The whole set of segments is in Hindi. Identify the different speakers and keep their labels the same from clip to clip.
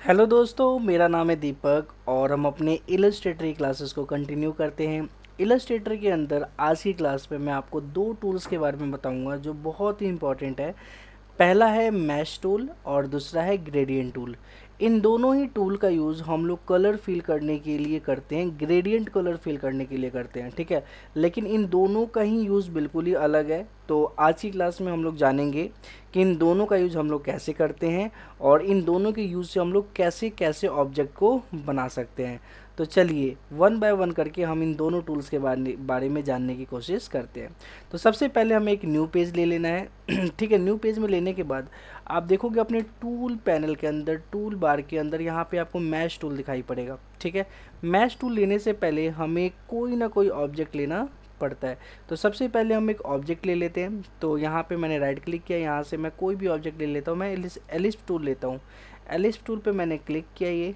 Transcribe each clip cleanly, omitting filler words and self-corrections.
Speaker 1: हेलो दोस्तों, मेरा नाम है दीपक और हम अपने इलस्ट्रेटर की क्लासेस को कंटिन्यू करते हैं। इलस्ट्रेटर के अंदर आज की क्लास में मैं आपको दो टूल्स के बारे में बताऊंगा जो बहुत ही इंपॉर्टेंट है। पहला है मैश टूल और दूसरा है ग्रेडियंट टूल। इन दोनों ही टूल का यूज़ हम लोग कलर फिल करने के लिए करते हैं, ग्रेडियंट कलर फिल करने के लिए करते हैं, ठीक है। लेकिन इन दोनों का ही यूज़ बिल्कुल ही अलग है। तो आज की क्लास में हम लोग जानेंगे कि इन दोनों का यूज़ हम लोग कैसे करते हैं और इन दोनों के यूज़ से हम लोग कैसे कैसे ऑब्जेक्ट को बना सकते हैं। तो चलिए वन बाय वन करके हम इन दोनों टूल्स के बारे में जानने की कोशिश करते हैं। तो सबसे पहले हमें एक न्यू पेज ले लेना है ठीक है। न्यू पेज में लेने के बाद आप देखोगे अपने टूल पैनल के अंदर, टूल बार के अंदर यहाँ पे आपको मैश टूल दिखाई पड़ेगा, ठीक है। मैश टूल लेने से पहले हमें कोई ना कोई ऑब्जेक्ट लेना पड़ता है। तो सबसे पहले हम एक ऑब्जेक्ट ले लेते हैं। तो यहाँ पे मैंने राइट क्लिक किया, यहाँ से मैं कोई भी ऑब्जेक्ट ले लेता हूँ। मैं एलिप्स टूल लेता हूँ। एलिप्स टूल पे मैंने क्लिक किया ये,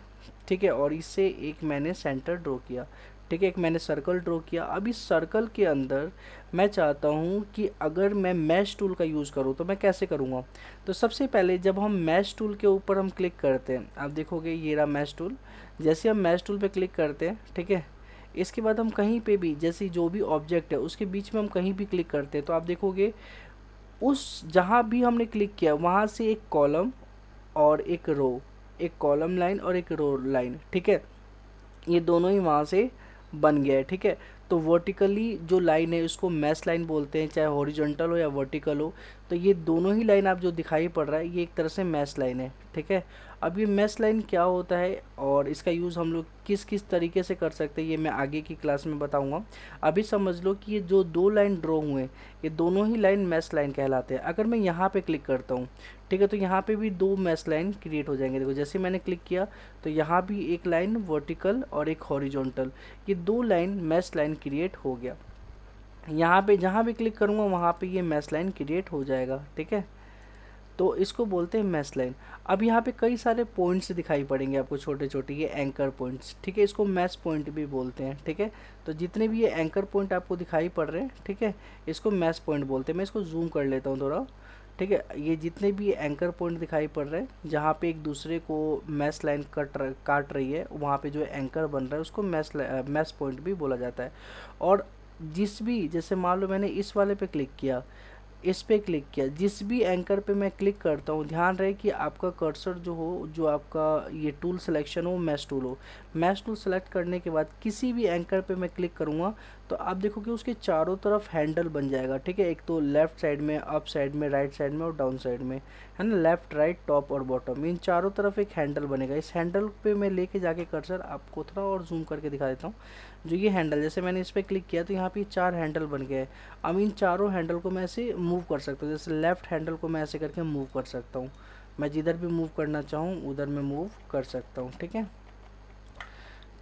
Speaker 1: ठीक है। और इससे एक मैंने सेंटर ड्रॉ किया, ठीक है। एक मैंने सर्कल ड्रॉ किया। अब इस सर्कल के अंदर मैं चाहता हूँ कि अगर मैं मैश टूल का यूज़ करूँ तो मैं कैसे करूँगा। तो सबसे पहले जब हम मैश टूल के ऊपर हम क्लिक करते हैं, आप देखोगे ये रहा मैश टूल। जैसे हम मैश टूल पे क्लिक करते हैं, ठीक है, इसके बाद हम कहीं पे भी, जैसे जो भी ऑब्जेक्ट है उसके बीच में हम कहीं भी क्लिक करते हैं तो आप देखोगे उस जहाँ भी हमने क्लिक किया वहाँ से एक कॉलम और एक रो, एक कॉलम लाइन और एक रो लाइन, ठीक है, ये दोनों ही वहाँ से बन गया है, ठीक है। तो वर्टिकली जो लाइन है उसको मैश लाइन बोलते हैं, चाहे हॉरिजॉन्टल हो या वर्टिकल हो। तो ये दोनों ही लाइन आप जो दिखाई पड़ रहा है ये एक तरह से मैश लाइन है, ठीक है। अब ये मैश लाइन क्या होता है और इसका यूज़ हम लोग किस किस तरीके से कर सकते हैं ये मैं आगे की क्लास में बताऊंगा। अभी समझ लो कि ये जो दो लाइन ड्रॉ हुए ये दोनों ही लाइन मैश लाइन कहलाते हैं। अगर मैं यहाँ पे क्लिक करता हूँ, ठीक है, तो यहाँ पे भी दो मैश लाइन क्रिएट हो जाएंगे। देखो जैसे मैंने क्लिक किया तो यहाँ भी एक लाइन वर्टिकल और एक हॉरिजॉन्टल, ये दो लाइन मैश लाइन क्रिएट हो गया। यहाँ पे जहाँ भी क्लिक करूँगा वहाँ पे ये मैश लाइन क्रिएट हो जाएगा, ठीक है। तो इसको बोलते हैं मैश लाइन। अब यहाँ पे कई सारे पॉइंट्स दिखाई पड़ेंगे आपको, छोटे छोटे, ये एंकर पॉइंट्स, ठीक है, इसको मैश पॉइंट भी बोलते हैं, ठीक है। तो जितने भी ये एंकर पॉइंट आपको दिखाई पड़ रहे हैं, ठीक है, इसको मैश पॉइंट बोलते हैं। मैं इसको जूम कर लेता हूँ थोड़ा, ठीक है। ये जितने भी एंकर पॉइंट दिखाई पड़ रहे हैं जहाँ पे एक दूसरे को मैश लाइन काट रही है, वहाँ पे जो एंकर बन रहा है उसको मैश पॉइंट भी बोला जाता है। और जिस भी, जैसे मान लो मैंने इस वाले पे क्लिक किया, इस पे क्लिक किया, जिस भी एंकर पे मैं क्लिक करता हूँ ध्यान रहे कि आपका कर्सर जो हो, जो आपका ये टूल सिलेक्शन हो मैश टूल हो। मैश टूल सेलेक्ट करने के बाद किसी भी एंकर पे मैं क्लिक करूँगा तो आप देखो कि उसके चारों तरफ हैंडल बन जाएगा, ठीक है। एक तो लेफ्ट साइड में, अप साइड में, राइट साइड में और डाउन साइड में, है ना, लेफ्ट राइट टॉप और बॉटम, इन चारों तरफ एक हैंडल बनेगा। इस हैंडल पे मैं लेके जाके कर्सर आपको थोड़ा और जूम करके दिखा देता हूँ। जो ये हैंडल, जैसे मैंने इस पर क्लिक किया तो यहाँ पे चार हैंडल बन गए। अब इन चारों हैंडल को मैं ऐसे मूव कर सकता हूँ। जैसे लेफ़्ट हैंडल को मैं ऐसे करके मूव कर सकता हूँ, मैं जिधर भी मूव करना चाहूँ उधर मैं मूव कर सकता हूँ, ठीक है।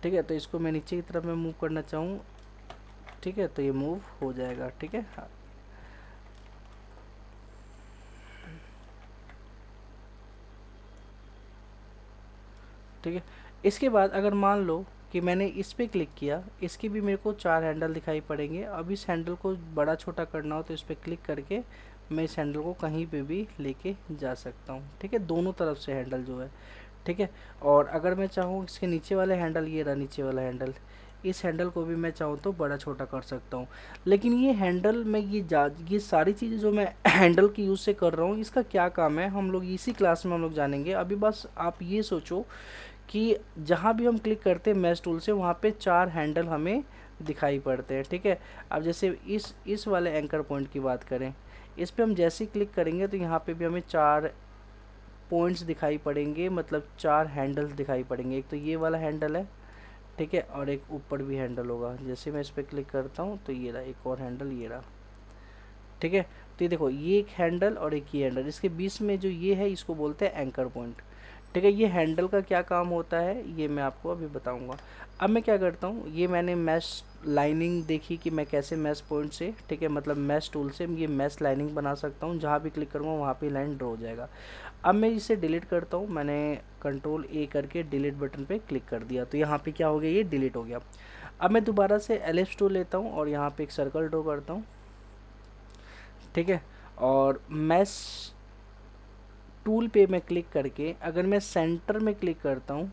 Speaker 1: ठीक है, तो इसको मैं नीचे की तरफ मैं मूव करना चाहूँ, ठीक है, तो ये मूव हो जाएगा, ठीक है। हाँ, ठीक है। इसके बाद अगर मान लो कि मैंने इस पे क्लिक किया, इसके भी मेरे को चार हैंडल दिखाई पड़ेंगे। अब इस हैंडल को बड़ा छोटा करना हो तो इस पर क्लिक करके मैं इस हैंडल को कहीं पे भी लेके जा सकता हूँ, ठीक है, दोनों तरफ से हैंडल जो है, ठीक है। और अगर मैं चाहूँ इसके नीचे वाले हैंडल, ये रहा नीचे वाला हैंडल, इस हैंडल को भी मैं चाहूँ तो बड़ा छोटा कर सकता हूँ। लेकिन ये हैंडल में ये सारी चीज़ें जो मैं हैंडल की यूज़ से कर रहा हूँ इसका क्या काम है हम लोग इसी क्लास में हम लोग जानेंगे। अभी बस आप ये सोचो कि जहाँ भी हम क्लिक करते हैं मैश टूल से वहाँ पे चार हैंडल हमें दिखाई पड़ते हैं, ठीक है। अब जैसे इस वाले एंकर पॉइंट की बात करें, इस पे हम जैसे ही क्लिक करेंगे तो यहाँ पे भी हमें चार पॉइंट्स दिखाई पड़ेंगे, मतलब चार हैंडल्स दिखाई पड़ेंगे। एक तो ये वाला हैंडल है, ठीक है, और एक ऊपर भी हैंडल होगा। जैसे मैं इस पर क्लिक करता हूँ तो ये रहा एक और हैंडल, ये रहा, ठीक है। तो ये देखो ये एक हैंडल और एक ये हैंडल, इसके बीच में जो ये है इसको बोलते हैं एंकर पॉइंट, ठीक है। ये हैंडल का क्या काम होता है ये मैं आपको अभी बताऊंगा। अब मैं क्या करता हूँ, ये मैंने मैश लाइनिंग देखी कि मैं कैसे मैश पॉइंट से, ठीक है, मतलब मैश टूल से ये मैश लाइनिंग बना सकता हूँ। जहाँ भी क्लिक करूँगा वहाँ पे लाइन ड्रॉ हो जाएगा। अब मैं इसे डिलीट करता हूँ, मैंने कंट्रोल ए करके डिलीट बटन पे क्लिक कर दिया तो यहाँ पे क्या हो गया, ये डिलीट हो गया। अब मैं दोबारा से एलिप्स टूल लेता हूँ और यहाँ पे एक सर्कल ड्रॉ करता हूँ, ठीक है। और मैश टूल पे मैं क्लिक करके अगर मैं सेंटर में क्लिक करता हूँ,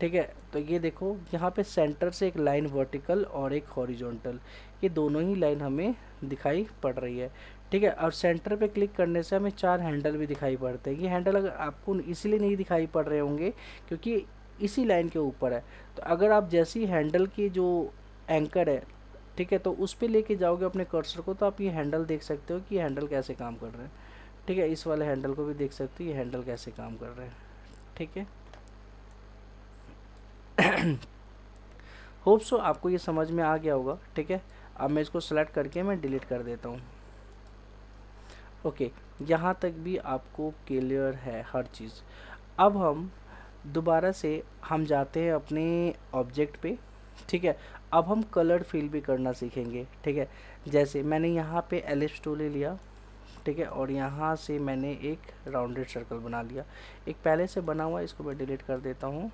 Speaker 1: ठीक है, तो ये देखो यहाँ पे सेंटर से एक लाइन वर्टिकल और एक हॉरिजॉन्टल, ये दोनों ही लाइन हमें दिखाई पड़ रही है, ठीक है। और सेंटर पे क्लिक करने से हमें 4 हैंडल भी दिखाई पड़ते हैं। ये हैंडल अगर आपको इसीलिए नहीं दिखाई पड़ रहे होंगे क्योंकि इसी लाइन के ऊपर है। तो अगर आप जैसी हैंडल की जो एंकर है, ठीक है, तो उस पर लेके जाओगे अपने कर्सर को, तो आप ये हैंडल देख सकते हो कि ये हैंडल कैसे काम कर रहे हैं, ठीक है। इस वाले हैंडल को भी देख सकते हो ये हैंडल कैसे काम कर रहे हैं, ठीक है। होप सो आपको ये समझ में आ गया होगा, ठीक है। अब मैं इसको सेलेक्ट करके मैं डिलीट कर देता हूँ। ओके, यहाँ तक भी आपको क्लियर है हर चीज़। अब हम दोबारा से हम जाते हैं अपने ऑब्जेक्ट पे, ठीक है। अब हम कलर फिल भी करना सीखेंगे, ठीक है। जैसे मैंने यहाँ पे एलिप्स टूल ले लिया, ठीक है, और यहाँ से मैंने एक राउंडेड सर्कल बना लिया। एक पहले से बना हुआ, इसको मैं डिलीट कर देता हूँ,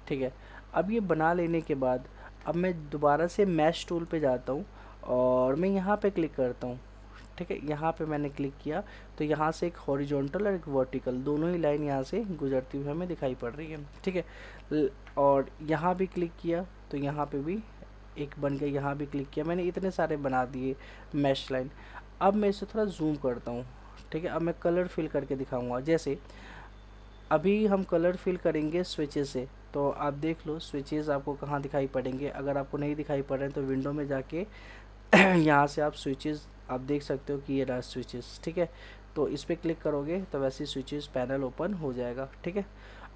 Speaker 1: ठीक है। अब ये बना लेने के बाद अब मैं दोबारा से मैश टूल पे जाता हूँ और मैं यहाँ पे क्लिक करता हूँ, ठीक है। यहाँ पे मैंने क्लिक किया तो यहाँ से एक हॉरिजॉन्टल और एक वर्टिकल दोनों ही लाइन यहाँ से गुजरती हुई हमें दिखाई पड़ रही है, ठीक है। और यहाँ भी क्लिक किया तो यहाँ पे भी एक बन गया, यहाँ भी क्लिक किया, मैंने इतने सारे बना दिए मैश लाइन। अब मैं इसे थोड़ा जूम करता हूँ, ठीक है। अब मैं कलर फिल करके दिखाऊंगा। जैसे अभी हम कलर फिल करेंगे स्विचेस से, तो आप देख लो स्विचेस आपको कहाँ दिखाई पड़ेंगे। अगर आपको नहीं दिखाई पड़ रहे हैं तो विंडो में जाके यहाँ से आप स्विचेस आप देख सकते हो कि ये रहा स्विचेस, ठीक है। तो इस पर क्लिक करोगे तो वैसे स्विचेस पैनल ओपन हो जाएगा, ठीक है।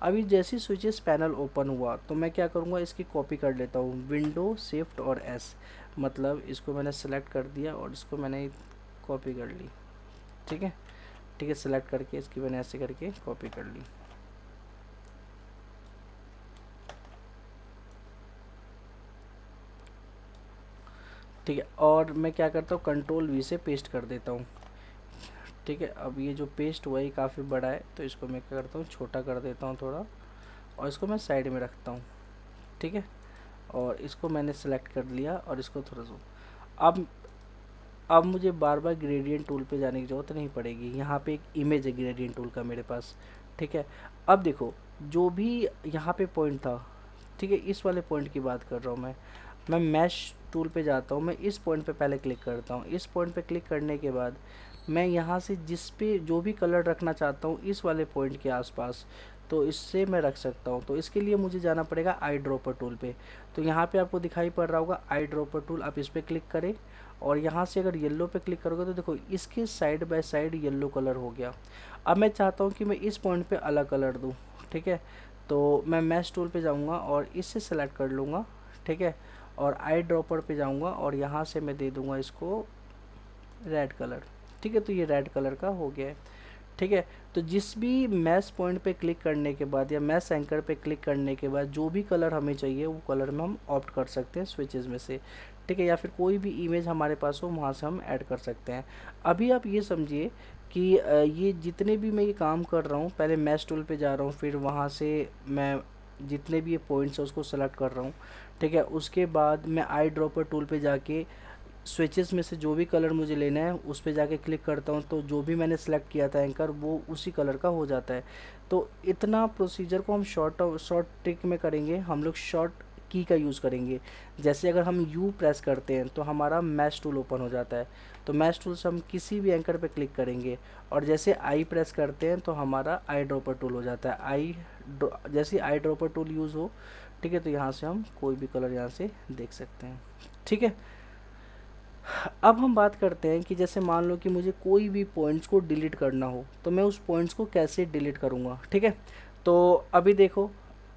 Speaker 1: अभी जैसी स्विचेस पैनल ओपन हुआ तो मैं क्या करूँगा, इसकी कॉपी कर लेता हूँ, विंडो शिफ्ट और एस, मतलब इसको मैंने सेलेक्ट कर दिया और इसको मैंने कॉपी कर ली, ठीक है, ठीक है। सेलेक्ट करके इसकी मैंने ऐसे करके कॉपी कर ली। ठीक है, और मैं क्या करता हूँ, कंट्रोल वी से पेस्ट कर देता हूँ, ठीक है। अब ये जो पेस्ट हुआ ये काफ़ी बड़ा है तो इसको मैं क्या करता हूँ, छोटा कर देता हूँ थोड़ा, और इसको मैं साइड में रखता हूँ, ठीक है। और इसको मैंने सेलेक्ट कर लिया और इसको थोड़ा सा अब मुझे बार बार ग्रेडियंट टूल पे जाने की ज़रूरत नहीं पड़ेगी। यहाँ पे एक इमेज है ग्रेडियंट टूल का मेरे पास, ठीक है। अब देखो जो भी यहाँ पे पॉइंट था, ठीक है, इस वाले पॉइंट की बात कर रहा हूँ मैं मैश टूल पे जाता हूँ, मैं इस पॉइंट पे पहले क्लिक करता हूँ। इस पॉइंट पे क्लिक करने के बाद मैं यहाँ से जिस पे जो भी कलर रखना चाहता हूँ इस वाले पॉइंट के आसपास, तो इससे मैं रख सकता हूँ। तो इसके लिए मुझे जाना पड़ेगा आई ड्रॉपर टूल पे। तो यहाँ पे आपको दिखाई पड़ रहा होगा आई ड्रॉपर टूल, आप इस पर क्लिक करें और यहाँ से अगर येलो पे क्लिक करोगे तो देखो इसके side by side yellow colour हो गया। अब मैं चाहता हूँ कि मैं इस पॉइंट पे अलग कलर दूँ, ठीक है। तो मैं मैश टूल पे जाऊँगा और इससे सेलेक्ट कर लूँगा, ठीक है, और आई ड्रॉपर पे जाऊँगा और यहाँ से मैं दे दूँगा इसको रेड कलर, ठीक है। तो ये रेड कलर का हो गया है, ठीक है। तो जिस भी मैश पॉइंट पे क्लिक करने के बाद या मैश एंकर पे क्लिक करने के बाद जो भी कलर हमें चाहिए वो कलर में हम ऑप्ट कर सकते हैं स्विचेस में से, ठीक है, या फिर कोई भी इमेज हमारे पास हो वहाँ से हम ऐड कर सकते हैं। अभी आप ये समझिए कि ये जितने भी मैं ये काम कर रहा हूँ, पहले मैश टूल पे जा रहा हूँ, फिर वहाँ से मैं जितने भी ये पॉइंट्स है उसको सेलेक्ट कर रहा हूँ, ठीक है। उसके बाद मैं आई ड्रॉपर टूल पे जाके स्विचेस में से जो भी कलर मुझे लेना है उस पे जाके क्लिक करता हूँ, तो जो भी मैंने सेलेक्ट किया था एंकर वो उसी कलर का हो जाता है। तो इतना प्रोसीजर को हम शॉर्ट ट्रिक में करेंगे, हम लोग शॉर्ट की का यूज़ करेंगे। जैसे अगर हम यू प्रेस करते हैं तो हमारा मैश टूल ओपन हो जाता है, तो मैश टूल से हम किसी भी एंकर पे क्लिक करेंगे, और जैसे आई प्रेस करते हैं तो हमारा आई ड्रॉपर टूल हो जाता है। जैसे आई ड्रॉपर टूल यूज़ हो, ठीक है, तो यहाँ से हम कोई भी कलर यहाँ से देख सकते हैं, ठीक है। अब हम बात करते हैं कि जैसे मान लो कि मुझे कोई भी पॉइंट्स को डिलीट करना हो तो मैं उस पॉइंट्स को कैसे डिलीट करूँगा, ठीक है। तो अभी देखो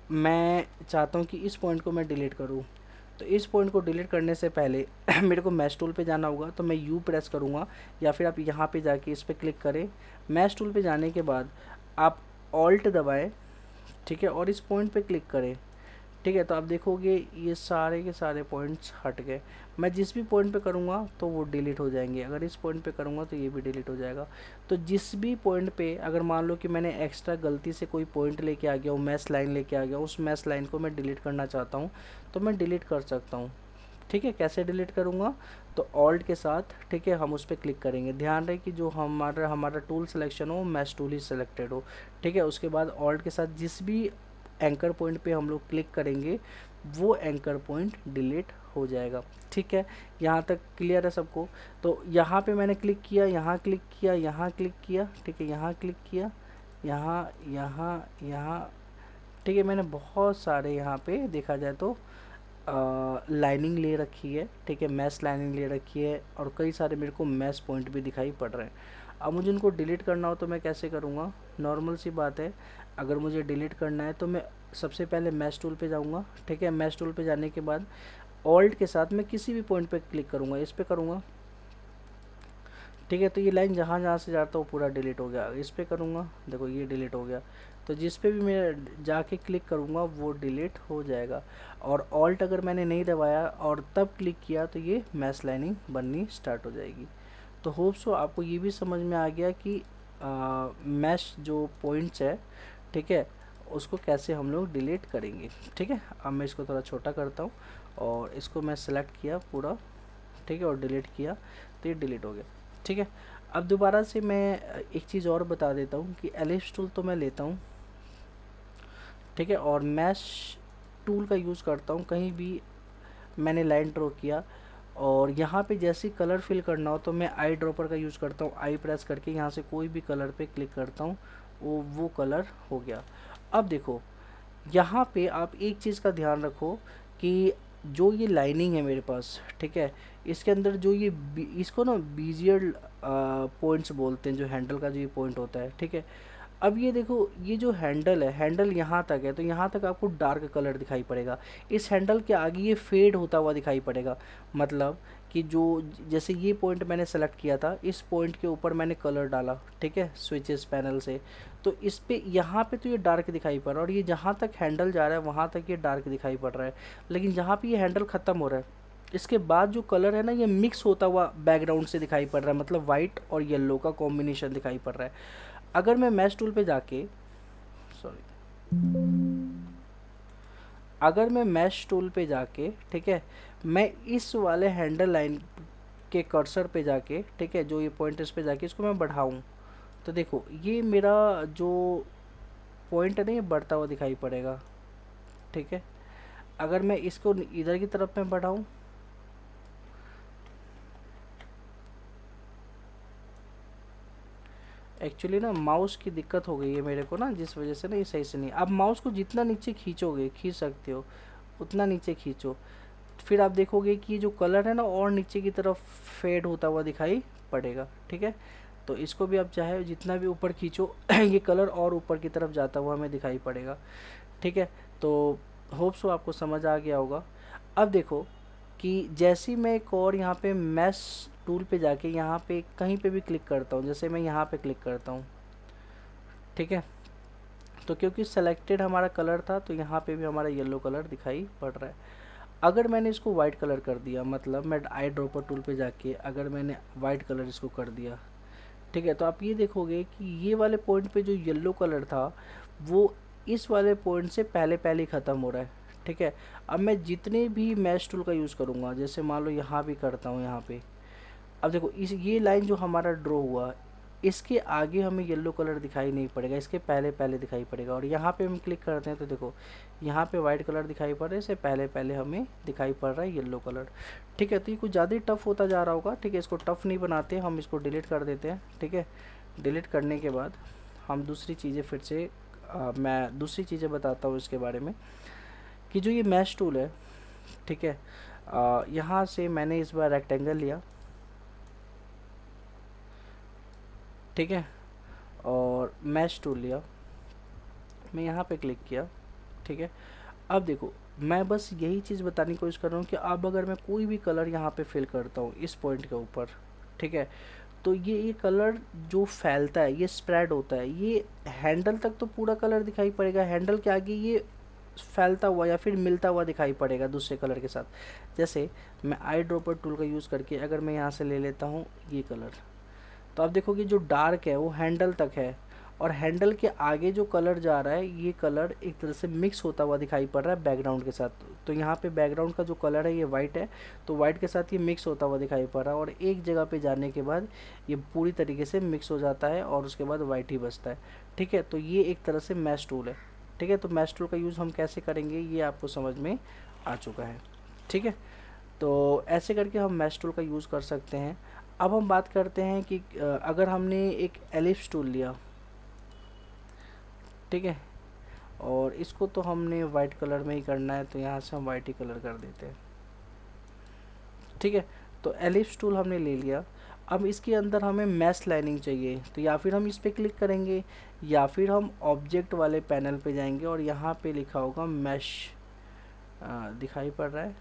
Speaker 1: मैं चाहता हूँ कि इस पॉइंट को मैं डिलीट करूँ, तो इस पॉइंट को डिलीट करने से पहले मेरे को मैश टूल पे जाना होगा, तो मैं यू प्रेस करूँगा या फिर आप यहाँ पे जाके इस पर क्लिक करें। मैश टूल पे जाने के बाद आप ऑल्ट दबाएं, ठीक है, और इस पॉइंट पे क्लिक करें, ठीक है। तो आप देखोगे ये सारे के सारे पॉइंट्स हट गए। मैं जिस भी पॉइंट पे करूँगा तो वो डिलीट हो जाएंगे, अगर इस पॉइंट पे करूँगा तो ये भी डिलीट हो जाएगा। तो जिस भी पॉइंट पे अगर मान लो कि मैंने एक्स्ट्रा गलती से कोई पॉइंट लेके आ गया हूँ, मैश लाइन लेके आ गया, उस मैश लाइन को मैं डिलीट करना चाहता हूँ तो मैं डिलीट कर सकता हूँ, ठीक है, कैसे डिलीट करूँगा, तो ऑल्ट के साथ, ठीक है, हम उस पर क्लिक करेंगे। ध्यान रहे कि जो हमारा हमारा टूल सिलेक्शन हो मैश टूल ही सिलेक्टेड हो। ठीक है, उसके बाद ऑल्ट के साथ जिस भी एंकर पॉइंट पे हम लोग क्लिक करेंगे वो एंकर पॉइंट डिलीट हो जाएगा। ठीक है, यहाँ तक क्लियर है सबको। तो यहाँ पे मैंने क्लिक किया, यहाँ क्लिक किया, यहाँ क्लिक किया, ठीक है, यहाँ क्लिक किया, यहाँ यहाँ यहाँ, ठीक है, मैंने बहुत सारे यहाँ पे देखा जाए तो लाइनिंग ले रखी है। ठीक है, मैश लाइनिंग ले रखी है और कई सारे मेरे को मैश पॉइंट भी दिखाई पड़ रहे हैं। अब मुझे इनको डिलीट करना हो तो मैं कैसे करूँगा, नॉर्मल सी बात है। अगर मुझे डिलीट करना है तो मैं सबसे पहले मैश टूल पे जाऊँगा। ठीक है, मैश टूल पे जाने के बाद ऑल्ट के साथ मैं किसी भी पॉइंट पे क्लिक करूँगा, इस पे करूँगा। ठीक है, तो ये लाइन जहाँ जहाँ से जाता है वो पूरा डिलीट हो गया। इस पे करूँगा, देखो ये डिलीट हो गया। तो जिस पे भी मैं जाके क्लिक करूँगा वो डिलीट हो जाएगा। और ऑल्ट अगर मैंने नहीं दबाया और तब क्लिक किया तो ये मैश लाइनिंग बननी स्टार्ट हो जाएगी। तो होप सो आपको ये भी समझ में आ गया कि मैश जो पॉइंट्स है, ठीक है, उसको कैसे हम लोग डिलीट करेंगे। ठीक है, अब मैं इसको थोड़ा छोटा करता हूँ और इसको मैं सेलेक्ट किया पूरा, ठीक है, और डिलीट किया तो ये डिलीट हो गया। ठीक है, अब दोबारा से मैं एक चीज़ और बता देता हूँ कि एलिप्स टूल तो मैं लेता हूँ, ठीक है, और मैश टूल का यूज़ करता हूँ। कहीं भी मैंने लाइन ड्रॉ किया और यहाँ पे जैसे कलर फिल करना हो तो मैं आई ड्रॉपर का यूज़ करता हूँ। आई प्रेस करके यहाँ से कोई भी कलर पे क्लिक करता हूँ, वो कलर हो गया। अब देखो यहाँ पे आप एक चीज़ का ध्यान रखो कि जो ये लाइनिंग है मेरे पास, ठीक है, इसके अंदर जो ये इसको ना बीजियर पॉइंट्स बोलते हैं, जो हैंडल का जो ये पॉइंट होता है। ठीक है, अब ये देखो ये जो हैंडल है, हैंडल यहाँ तक है तो यहाँ तक आपको डार्क कलर दिखाई पड़ेगा। इस हैंडल के आगे ये फेड होता हुआ दिखाई पड़ेगा। मतलब कि जो जैसे ये पॉइंट मैंने सेलेक्ट किया था, इस पॉइंट के ऊपर मैंने कलर डाला, ठीक है, स्विचेस पैनल से, तो इस पे यहाँ पे तो ये डार्क दिखाई पड़ रहा है और ये जहाँ तक हैंडल जा रहा है वहाँ तक ये डार्क दिखाई पड़ रहा है। लेकिन जहाँ पे ये हैंडल ख़त्म हो रहा है, इसके बाद जो कलर है ना ये मिक्स होता हुआ बैकग्राउंड से दिखाई पड़ रहा है, मतलब वाइट और येलो का कॉम्बिनेशन दिखाई पड़ रहा है। अगर मैं मैश टूल पे जाके, सॉरी, अगर मैं मैश टूल पे जाके, ठीक है, मैं इस वाले हैंडल लाइन के कर्सर पे जाके, ठीक है, जो ये पॉइंट इस पे जाके इसको मैं बढ़ाऊं तो देखो ये मेरा जो पॉइंट है ना ये बढ़ता हुआ दिखाई पड़ेगा। ठीक है, अगर मैं इसको इधर की तरफ में बढ़ाऊं, एक्चुअली ना माउस की दिक्कत हो गई है मेरे को ना, जिस वजह से ना ये सही से नहीं। आप माउस को जितना नीचे खींचोगे, खींच सकते हो उतना नीचे खींचो, फिर आप देखोगे कि ये जो कलर है ना और नीचे की तरफ फेड होता हुआ दिखाई पड़ेगा। ठीक है, तो इसको भी आप चाहे जितना भी ऊपर खींचो ये कलर और ऊपर की तरफ जाता हुआ हमें दिखाई पड़ेगा। ठीक है, तो होप सो आपको समझ आ गया होगा। अब देखो कि जैसे ही मैं एक और यहाँ पे मैश टूल पे जाके यहाँ पे कहीं पे भी क्लिक करता हूँ, जैसे मैं यहाँ पे क्लिक करता हूँ, ठीक है, तो क्योंकि सेलेक्टेड हमारा कलर था तो यहाँ पे भी हमारा येलो कलर दिखाई पड़ रहा है। अगर मैंने इसको वाइट कलर कर दिया, मतलब मैं आई ड्रॉपर टूल पे जाके अगर मैंने वाइट कलर इसको कर दिया, ठीक है, तो आप ये देखोगे कि ये वाले पॉइंट पे जो येलो कलर था वो इस वाले पॉइंट से पहले पहले ही ख़त्म हो रहा है। ठीक है, अब मैं जितने भी मैश टूल का यूज़ करूँगा, जैसे मान लो यहाँ भी करता हूँ, यहाँ पे अब देखो इस ये लाइन जो हमारा ड्रॉ हुआ इसके आगे हमें येलो कलर दिखाई नहीं पड़ेगा, इसके पहले पहले दिखाई पड़ेगा। और यहाँ पे हम क्लिक करते हैं तो देखो यहाँ पे वाइट कलर दिखाई पड़ रहा है, इससे पहले पहले हमें दिखाई पड़ रहा है येलो कलर। ठीक है, तो ये कुछ ज़्यादा ही टफ होता जा रहा होगा। ठीक है, इसको टफ नहीं बनाते, हम इसको डिलीट कर देते हैं। ठीक है, डिलीट करने के बाद हम दूसरी चीज़ें फिर से मैं दूसरी चीज़ें बताता हूँ इसके बारे में कि जो ये मैश टूल है, ठीक है, यहाँ से मैंने इस बार रेक्टेंगल लिया, ठीक है, और मैश टूल लिया, मैं यहाँ पे क्लिक किया। ठीक है, अब देखो मैं बस यही चीज़ बताने की कोशिश कर रहा हूँ कि अब अगर मैं कोई भी कलर यहाँ पे फिल करता हूँ इस पॉइंट के ऊपर, ठीक है, तो ये कलर जो फैलता है, ये स्प्रेड होता है, ये हैंडल तक तो पूरा कलर दिखाई पड़ेगा, हैंडल के आगे ये फैलता हुआ या फिर मिलता हुआ दिखाई पड़ेगा दूसरे कलर के साथ। जैसे मैं आई ड्रॉपर टूल का यूज़ करके अगर मैं यहाँ से ले लेता हूँ ये कलर, तो आप देखोगे जो डार्क है वो हैंडल तक है और हैंडल के आगे जो कलर जा रहा है ये कलर एक तरह से मिक्स होता हुआ दिखाई पड़ रहा है बैकग्राउंड के साथ। तो यहाँ पे बैकग्राउंड का जो कलर है ये वाइट है, तो वाइट के साथ ये मिक्स होता हुआ दिखाई पड़ रहा है और एक जगह पे जाने के बाद ये पूरी तरीके से मिक्स हो जाता है और उसके बाद वाइट ही बचता है। ठीक है, तो ये एक तरह से मैश टूल है। ठीक है, तो मैश टूल का यूज़ हम कैसे करेंगे ये आपको समझ में आ चुका है। ठीक है, तो ऐसे करके हम मैश टूल का यूज़ कर सकते हैं। अब हम बात करते हैं कि अगर हमने एक एलिप्स टूल लिया, ठीक है, और इसको तो हमने वाइट कलर में ही करना है, तो यहाँ से हम वाइट ही कलर कर देते हैं। ठीक है, तो एलिप्स टूल हमने ले लिया। अब इसके अंदर हमें मैश लाइनिंग चाहिए, तो या फिर हम इस पर क्लिक करेंगे या फिर हम ऑब्जेक्ट वाले पैनल पे जाएंगे और यहाँ पे लिखा होगा मैश, दिखाई पड़ रहा है,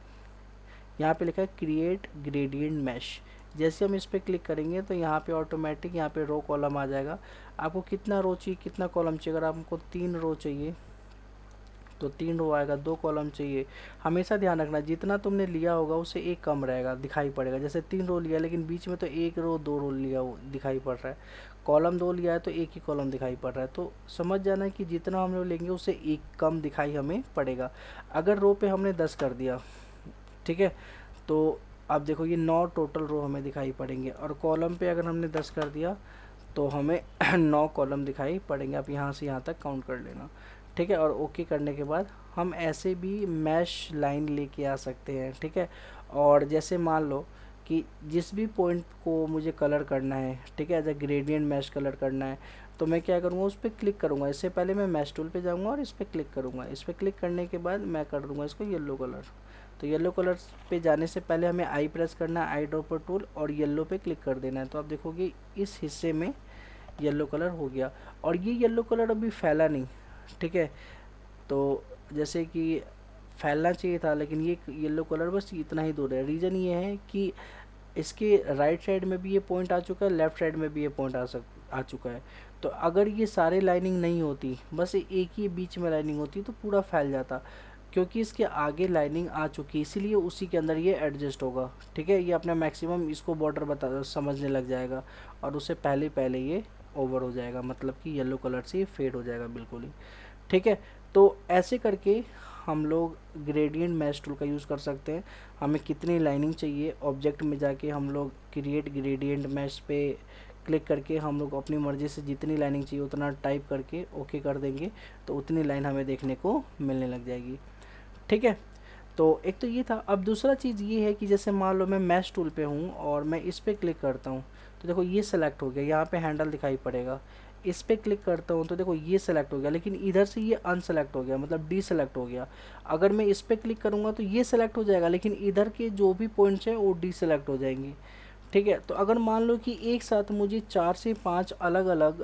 Speaker 1: यहाँ पे लिखा है क्रिएट ग्रेडियंट मैश। जैसे हम इस पर क्लिक करेंगे तो यहाँ पे ऑटोमेटिक यहाँ पे रो कॉलम आ जाएगा। आपको कितना रो चाहिए, कितना कॉलम चाहिए, अगर आपको 3 रो चाहिए तो 3 रो आएगा, 2 कॉलम चाहिए। हमेशा ध्यान रखना जितना तुमने लिया होगा उससे एक कम रहेगा, दिखाई पड़ेगा। जैसे 3 रो लिया लेकिन बीच में तो 1 रो 2 रो लिया दिखाई पड़ रहा है, कॉलम 2 लिया है तो एक ही कॉलम दिखाई पड़ रहा है। तो समझ जाना कि जितना हम लोग लेंगे उससे एक कम दिखाई हमें पड़ेगा। अगर रो पे हमने 10 कर दिया, ठीक है, तो अब देखो ये 9 टोटल रो हमें दिखाई पड़ेंगे, और कॉलम पे अगर हमने 10 कर दिया तो हमें 9 कॉलम दिखाई पड़ेंगे। आप यहाँ से यहाँ तक काउंट कर लेना। ठीक है, और ओके करने के बाद हम ऐसे भी मैश लाइन लेके आ सकते हैं। ठीक है, और जैसे मान लो कि जिस भी पॉइंट को मुझे कलर करना है, ठीक है, as a gradient mesh colour करना है, तो मैं क्या करूँगा, उस पर क्लिक करूँगा। इससे पहले मैं मैश टूल पे जाऊँगा और इस पर क्लिक करूँगा। इस पर क्लिक करने के बाद मैं कर दूँगा इसको येलो कलर। तो येलो कलर पे जाने से पहले हमें आई प्रेस करना है, आई ड्रॉपर टूल, और येलो पे क्लिक कर देना है। तो आप देखोगे इस हिस्से में येलो कलर हो गया, और ये येलो कलर अभी फैला नहीं। ठीक है, तो जैसे कि फैलना चाहिए था लेकिन ये येलो कलर बस इतना ही दूर है। रीज़न ये है कि इसके राइट साइड में भी ये पॉइंट आ चुका है, लेफ़्ट साइड में भी ये पॉइंट आ चुका है। तो अगर ये सारे लाइनिंग नहीं होती, बस एक ही बीच में लाइनिंग होती, तो पूरा फैल जाता। क्योंकि इसके आगे लाइनिंग आ चुकी है इसीलिए उसी के अंदर ये एडजस्ट होगा। ठीक है, ये अपना मैक्सिमम इसको बॉर्डर बता समझने लग जाएगा और उससे पहले पहले ये ओवर हो जाएगा, मतलब कि येलो कलर से ये फेड हो जाएगा बिल्कुल ही। ठीक है, तो ऐसे करके हम लोग ग्रेडियंट मैश टूल का यूज़ कर सकते हैं। हमें कितनी लाइनिंग चाहिए, ऑब्जेक्ट में जाके हम लोग क्रिएट ग्रेडियंट मैश पे क्लिक करके हम लोग अपनी मर्ज़ी से जितनी लाइनिंग चाहिए उतना टाइप करके ओके कर देंगे, तो उतनी लाइन हमें देखने को मिलने लग जाएगी। ठीक है, तो एक तो ये था। अब दूसरा चीज़ ये है कि जैसे मान लो मैं मैश टूल पे हूँ और मैं इस पर क्लिक करता हूँ, तो देखो ये सेलेक्ट हो गया, यहाँ पे हैंडल दिखाई पड़ेगा। इस पर क्लिक करता हूँ तो देखो ये सेलेक्ट हो गया, लेकिन इधर से ये अनसेलेक्ट हो गया, मतलब डी सेलेक्ट हो गया। अगर मैं इस पर क्लिक करूँगा तो ये सेलेक्ट हो जाएगा, लेकिन इधर के जो भी पॉइंट्स हैं वो डी सेलेक्ट हो जाएंगे। ठीक है, तो अगर मान लो कि एक साथ मुझे 4 से 5 अलग अलग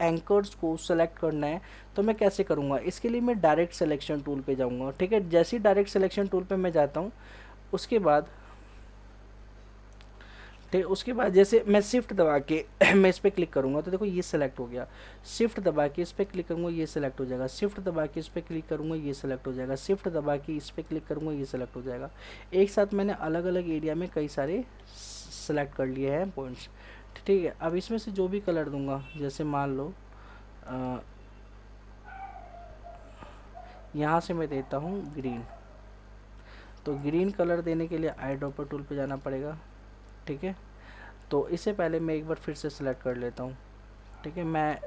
Speaker 1: एंकर्स को सेलेक्ट करना है, तो मैं कैसे करूँगा, इसके लिए मैं डायरेक्ट सिलेक्शन टूल पे जाऊँगा। ठीक है, जैसे ही डायरेक्ट सिलेक्शन टूल पे मैं जाता हूँ उसके बाद, ठीक, उसके बाद जैसे मैं शिफ्ट दबा के मैं इस पर क्लिक करूँगा तो देखो ये सेलेक्ट हो गया। शिफ्ट दबा के इस पर क्लिक करूँगा ये सेलेक्ट हो जाएगा। शिफ्ट दबा के इस पर क्लिक करूँगा ये सेलेक्ट हो जाएगा। शिफ्ट दबा के इस पर क्लिक करूँगा ये सेलेक्ट हो जाएगा। एक साथ मैंने अलग अलग एरिया में कई सारे सेलेक्ट कर लिए हैं पॉइंट्स। ठीक है, अब इसमें से जो भी कलर दूंगा, जैसे मान लो यहाँ से मैं देता हूँ ग्रीन, तो ग्रीन कलर देने के लिए आई ड्रॉपर टूल पे जाना पड़ेगा। ठीक है, तो इससे पहले मैं एक बार फिर से सिलेक्ट कर लेता हूँ। ठीक है, मैं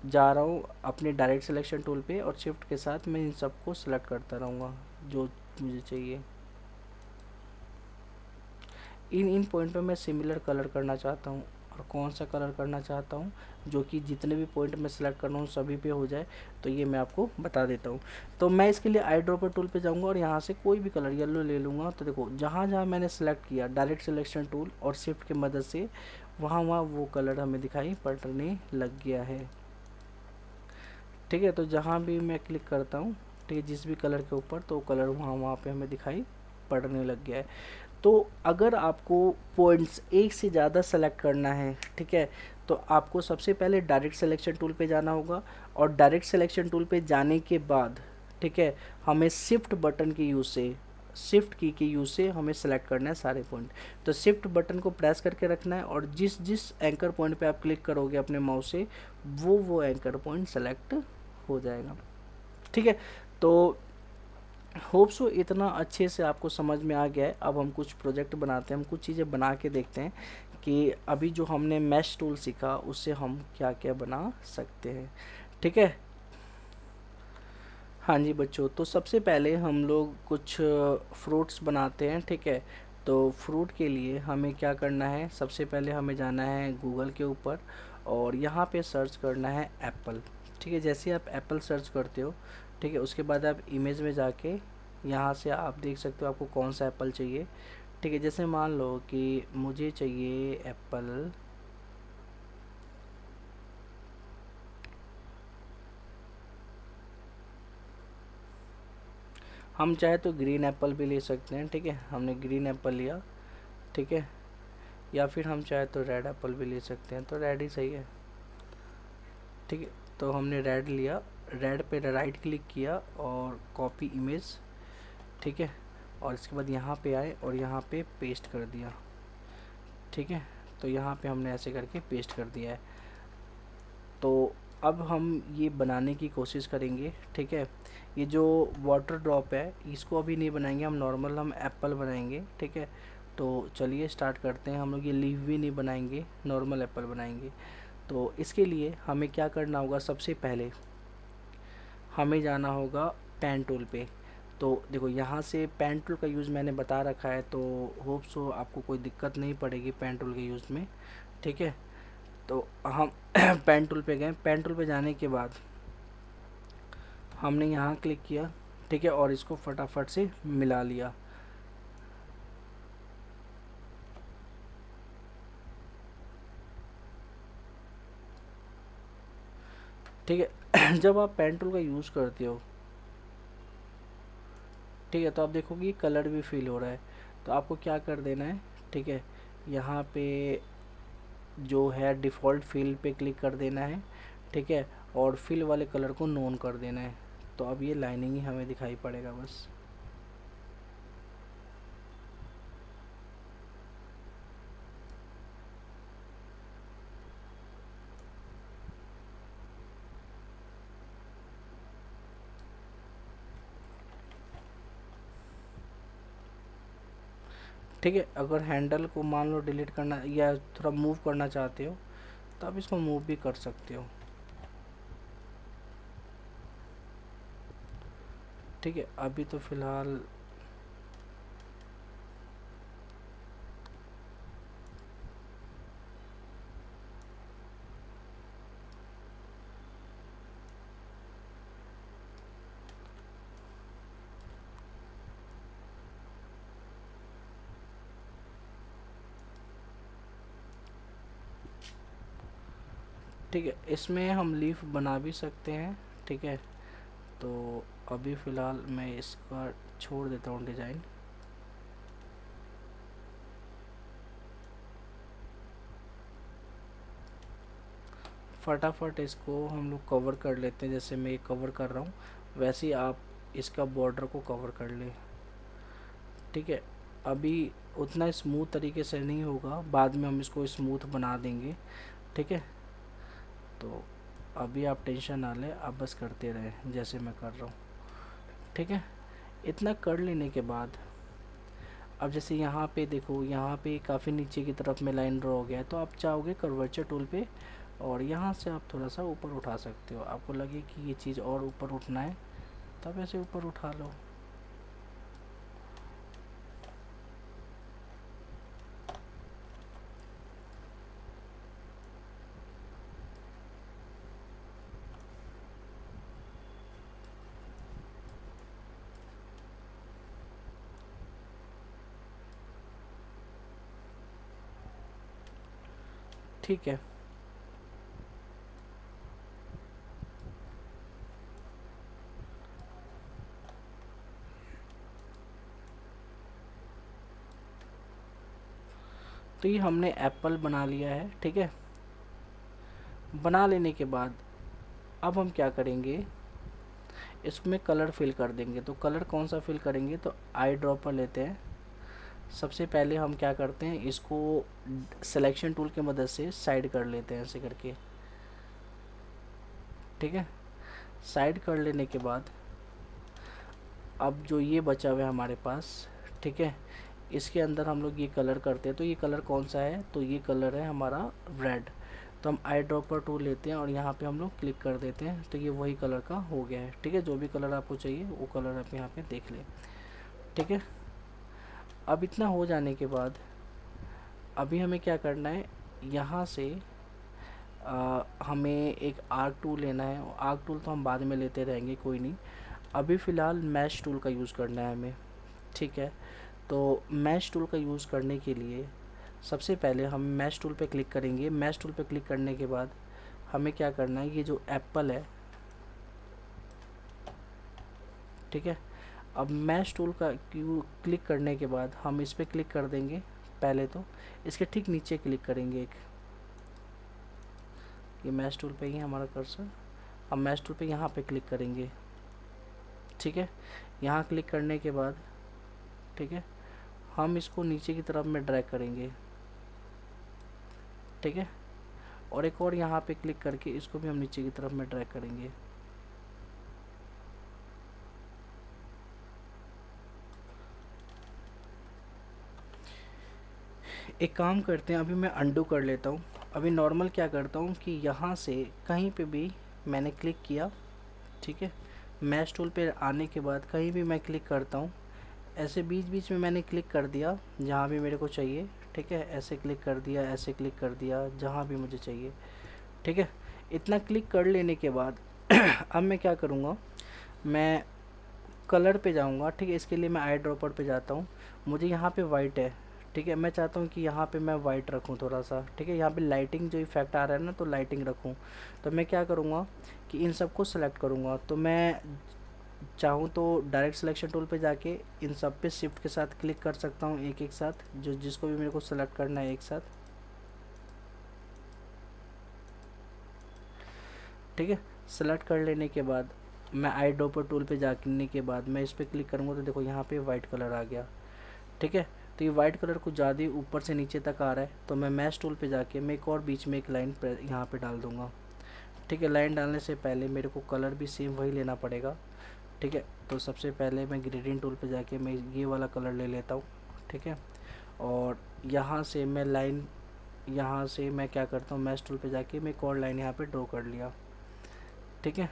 Speaker 1: जा रहा हूँ अपने डायरेक्ट सिलेक्शन टूल पे और शिफ्ट के साथ मैं इन सबको सिलेक्ट करता रहूँगा जो मुझे चाहिए। इन पॉइंट पे मैं सिमिलर कलर करना चाहता हूँ, और कौन सा कलर करना चाहता हूँ जो कि जितने भी पॉइंट मैं सेलेक्ट कर रहा हूँ सभी पे हो जाए, तो ये मैं आपको बता देता हूँ। तो मैं इसके लिए आई ड्रॉपर टूल पे जाऊँगा और यहाँ से कोई भी कलर येलो ले लूँगा। तो देखो जहाँ जहाँ मैंने सेलेक्ट किया डायरेक्ट सिलेक्शन टूल और शिफ्ट की मदद से, वहाँ वहाँ वो कलर हमें दिखाई पड़ने लग गया है। ठीक है, तो जहाँ भी मैं क्लिक करता हूँ, ठीक है, जिस भी कलर के ऊपर, तो कलर वहाँ वहाँ पे हमें दिखाई पड़ने लग गया है। तो अगर आपको पॉइंट्स एक से ज़्यादा सेलेक्ट करना है, ठीक है, तो आपको सबसे पहले डायरेक्ट सिलेक्शन टूल पे जाना होगा, और डायरेक्ट सिलेक्शन टूल पे जाने के बाद, ठीक है, हमें शिफ्ट बटन के यूज़ से शिफ्ट की के यूज़ से हमें सेलेक्ट करना है सारे पॉइंट। तो शिफ्ट बटन को प्रेस करके रखना है और जिस जिस एंकर पॉइंट पे आप क्लिक करोगे अपने माउस से वो एंकर पॉइंट सेलेक्ट हो जाएगा। ठीक है, तो होप सो इतना अच्छे से आपको समझ में आ गया है। अब हम कुछ प्रोजेक्ट बनाते हैं, हम कुछ चीज़ें बना के देखते हैं कि अभी जो हमने मैश टूल सीखा उससे हम क्या क्या बना सकते हैं। ठीक है, हाँ जी बच्चों, तो सबसे पहले हम लोग कुछ फ्रूट्स बनाते हैं। ठीक है, तो फ्रूट के लिए हमें क्या करना है, सबसे पहले हमें जाना है गूगल के ऊपर और यहाँ पे सर्च करना है एप्पल। ठीक है, जैसे आप एप्पल सर्च करते हो, ठीक है, उसके बाद आप इमेज में जाके यहाँ से आप देख सकते हो आपको कौन सा एप्पल चाहिए। ठीक है, जैसे मान लो कि मुझे चाहिए एप्पल, हम चाहे तो ग्रीन एप्पल भी ले सकते हैं। ठीक है, हमने ग्रीन एप्पल लिया। ठीक है, या फिर हम चाहे तो रेड एप्पल भी ले सकते हैं, तो रेड ही सही है। ठीक है, तो हमने रेड लिया, रेड पे राइट क्लिक किया और कॉपी इमेज। ठीक है, और इसके बाद यहाँ पे आए और यहाँ पे पेस्ट कर दिया। ठीक है, तो यहाँ पे हमने ऐसे करके पेस्ट कर दिया है। तो अब हम ये बनाने की कोशिश करेंगे। ठीक है, ये जो वाटर ड्रॉप है इसको अभी नहीं बनाएंगे, हम नॉर्मल हम एप्पल बनाएंगे। ठीक है, तो चलिए स्टार्ट करते हैं। हम लोग ये लीफ भी नहीं बनाएंगे, नॉर्मल एप्पल बनाएंगे। तो इसके लिए हमें क्या करना होगा, सबसे पहले हमें जाना होगा पेन टूल पे। तो देखो यहाँ से पेन टूल का यूज़ मैंने बता रखा है, तो होप सो आपको कोई दिक्कत नहीं पड़ेगी पेन टूल के यूज़ में। ठीक है, तो हम पेन टूल पे गए, पेन टूल पे जाने के बाद हमने यहाँ क्लिक किया। ठीक है, और इसको फटाफट से मिला लिया। ठीक है जब आप पेन टूल का यूज़ करते हो, ठीक है, तो आप देखोगे कलर भी फिल हो रहा है। तो आपको क्या कर देना है, ठीक है, यहाँ पे जो है डिफ़ॉल्ट फिल पे क्लिक कर देना है। ठीक है, और फिल वाले कलर को नोन कर देना है। तो अब ये लाइनिंग ही हमें दिखाई पड़ेगा बस। ठीक है, अगर हैंडल को मान लो डिलीट करना या थोड़ा मूव करना चाहते हो तो आप इसको मूव भी कर सकते हो। ठीक है, अभी तो फ़िलहाल ठीक है, इसमें हम लीफ बना भी सकते हैं। ठीक है, तो अभी फ़िलहाल मैं इसका छोड़ देता हूँ डिज़ाइन। फटाफट इसको हम लोग कवर कर लेते हैं, जैसे मैं ये कवर कर रहा हूँ वैसे ही आप इसका बॉर्डर को कवर कर ले। ठीक है, अभी उतना स्मूथ तरीके से नहीं होगा, बाद में हम इसको स्मूथ बना देंगे। ठीक है, तो अभी आप टेंशन ना लें, आप बस करते रहें जैसे मैं कर रहा हूँ। ठीक है, इतना कर लेने के बाद अब जैसे यहाँ पे देखो, यहाँ पे काफ़ी नीचे की तरफ में लाइन ड्रॉ हो गया है, तो आप चाहोगे कर्वेचर टूल पे और यहाँ से आप थोड़ा सा ऊपर उठा सकते हो। आपको लगे कि ये चीज़ और ऊपर उठना है तब ऐसे ऊपर उठा लो। ठीक है, तो ये हमने एप्पल बना लिया है। ठीक है, बना लेने के बाद अब हम क्या करेंगे, इसमें कलर फिल कर देंगे। तो कलर कौन सा फिल करेंगे, तो आई ड्रॉपर लेते हैं। सबसे पहले हम क्या करते हैं, इसको सिलेक्शन टूल की मदद से साइड कर लेते हैं ऐसे करके, ठीक है। साइड कर लेने के बाद अब जो ये बचा हुआ है हमारे पास, ठीक है, इसके अंदर हम लोग ये कलर करते हैं। तो ये कलर कौन सा है, तो ये कलर है हमारा रेड। तो हम आई ड्रॉपर टूल लेते हैं और यहाँ पे हम लोग क्लिक कर देते हैं, तो ये वही कलर का हो गया है, ठीक है। जो भी कलर आपको चाहिए वो कलर आप यहाँ पे देख लें, ठीक है। अब इतना हो जाने के बाद अभी हमें क्या करना है, यहाँ से हमें एक आर्क टूल लेना है। आर्क टूल तो हम बाद में लेते रहेंगे, कोई नहीं। अभी फ़िलहाल मैश टूल का यूज़ करना है हमें, ठीक है। तो मैश टूल का यूज़ करने के लिए सबसे पहले हम मैश टूल पे क्लिक करेंगे। मैश टूल पे क्लिक करने के बाद हमें क्या करना है, ये जो एप्पल है, ठीक है। अब मैश टूल का क्लिक करने के बाद हम इस पर क्लिक कर देंगे। पहले तो इसके ठीक नीचे क्लिक करेंगे एक, ये मैश टूल पे ही है हमारा कर्सर। अब मैश टूल पे यहाँ पे क्लिक करेंगे, ठीक है। यहाँ क्लिक करने के बाद, ठीक है, हम इसको नीचे की तरफ में ड्रैग करेंगे, ठीक है। और एक और यहाँ पे क्लिक करके इसको भी हम नीचे की तरफ में ड्रैग करेंगे। एक काम करते हैं, अभी मैं अंडू कर लेता हूँ। अभी नॉर्मल क्या करता हूँ कि यहाँ से कहीं पे भी मैंने क्लिक किया, ठीक है। मैश टूल पे आने के बाद कहीं भी मैं क्लिक करता हूँ, ऐसे बीच बीच में मैंने क्लिक कर दिया जहाँ भी मेरे को चाहिए, ठीक है। ऐसे क्लिक कर दिया, ऐसे क्लिक कर दिया, जहाँ भी मुझे चाहिए, ठीक है। इतना क्लिक कर लेने के बाद अब मैं क्या करूँगा, मैं कलर पे जाऊँगा, ठीक है। इसके लिए मैं आई ड्रॉपर पे जाता हूँ। मुझे यहाँ पे वाइट है, ठीक है। मैं चाहता हूँ कि यहाँ पे मैं वाइट रखूँ थोड़ा सा, ठीक है। यहाँ पे लाइटिंग जो इफेक्ट आ रहा है ना, तो लाइटिंग रखूँ। तो मैं क्या करूँगा कि इन सबको सेलेक्ट करूँगा। तो मैं चाहूँ तो डायरेक्ट सिलेक्शन टूल पे जाके इन सब पे शिफ्ट के साथ क्लिक कर सकता हूँ एक एक साथ, जो जिसको भी मेरे को सेलेक्ट करना है एक साथ, ठीक है। सेलेक्ट कर लेने के बाद मैं आई ड्रॉपर टूल पे जाने के बाद मैं इस पर क्लिक करूँगा, तो देखो यहाँ पे वाइट कलर आ गया, ठीक है। तो ये वाइट कलर कुछ ज़्यादा ऊपर से नीचे तक आ रहा है, तो मैं मैश टूल पे जाके मैं एक और बीच में एक लाइन यहाँ पे डाल दूँगा, ठीक है। लाइन डालने से पहले मेरे को कलर भी सेम वही लेना पड़ेगा, ठीक है। तो सबसे पहले मैं ग्रेडियंट टूल पे जाके मैं ये वाला कलर ले लेता हूँ, ठीक है। और यहाँ से मैं लाइन, यहाँ से मैं क्या करता हूँ, मैश टूल पे जाके मैं एक और लाइन यहाँ पे ड्रॉ कर लिया, ठीक है।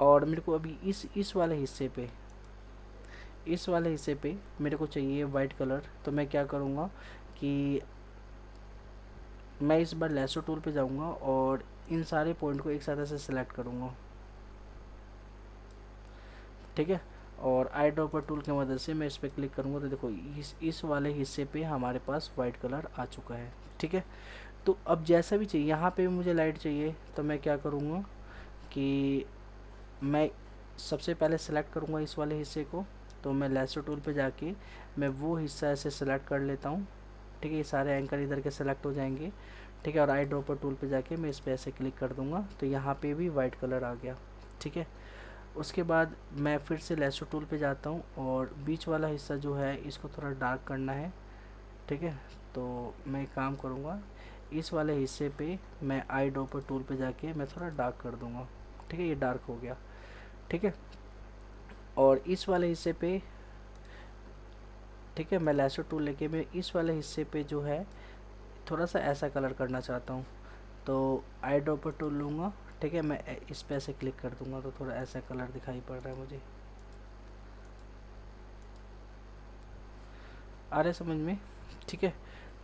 Speaker 1: और मेरे को अभी इस वाले हिस्से पे, इस वाले हिस्से पे मेरे को चाहिए वाइट कलर। तो मैं क्या करूँगा कि मैं इस बार लेसो टूल पे जाऊँगा और इन सारे पॉइंट को एक साथ ऐसे सेलेक्ट करूँगा, ठीक है। और आई ड्रॉपर टूल की मदद से मैं इस पर क्लिक करूँगा, तो देखो इस वाले हिस्से पे हमारे पास वाइट कलर आ चुका है, ठीक है। तो अब जैसा भी चाहिए, यहाँ पे भी मुझे लाइट चाहिए, तो मैं क्या करूँगा कि मैं सबसे पहले सेलेक्ट करूँगा इस वाले हिस्से को। तो मैं लेसो टूल पे जाके मैं वो हिस्सा ऐसे सेलेक्ट कर लेता हूँ, ठीक है। ये सारे एंकर इधर के सेलेक्ट हो जाएंगे, ठीक है। और आई ड्रॉपर टूल पे जाके मैं इस पर ऐसे क्लिक कर दूँगा, तो यहाँ पे भी वाइट कलर आ गया, ठीक है। उसके बाद मैं फिर से लेसो टूल पे जाता हूँ और बीच वाला हिस्सा जो है इसको थोड़ा डार्क करना है, ठीक है। तो मैं एक काम करूँगा, इस वाले हिस्से पे मैं आई ड्रॉपर टूल पे जाके मैं थोड़ा डार्क कर दूँगा, ठीक है। ये डार्क हो गया, ठीक है। और इस वाले हिस्से पे, ठीक है, मैं लेसो टूल लेके मैं इस वाले हिस्से पे जो है थोड़ा सा ऐसा कलर करना चाहता हूँ। तो आई ड्रॉपर टूल लूँगा, ठीक है। मैं इस पे ऐसे क्लिक कर दूँगा, तो थोड़ा ऐसा कलर दिखाई पड़ रहा है मुझे, आ रहा है समझ में, ठीक है।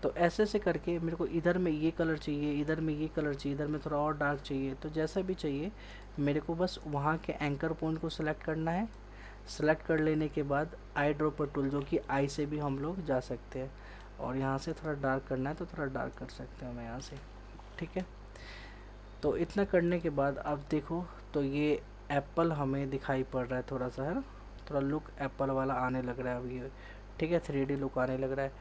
Speaker 1: तो ऐसे से करके मेरे को इधर में ये कलर चाहिए, इधर में ये कलर चाहिए, इधर में थोड़ा और डार्क चाहिए, तो जैसा भी चाहिए मेरे को बस वहाँ के एंकर पॉइंट को सिलेक्ट करना है। सेलेक्ट कर लेने के बाद आई ड्रॉपर टूल, जो कि आई से भी हम लोग जा सकते हैं, और यहाँ से थोड़ा डार्क करना है तो थोड़ा डार्क कर सकते हैं हम यहाँ से, ठीक है। तो इतना करने के बाद अब देखो, तो ये एप्पल हमें दिखाई पड़ रहा है थोड़ा सा, है ना, थोड़ा लुक एप्पल वाला आने लग रहा है अभी, ठीक है। 3D लुक आने लग रहा है,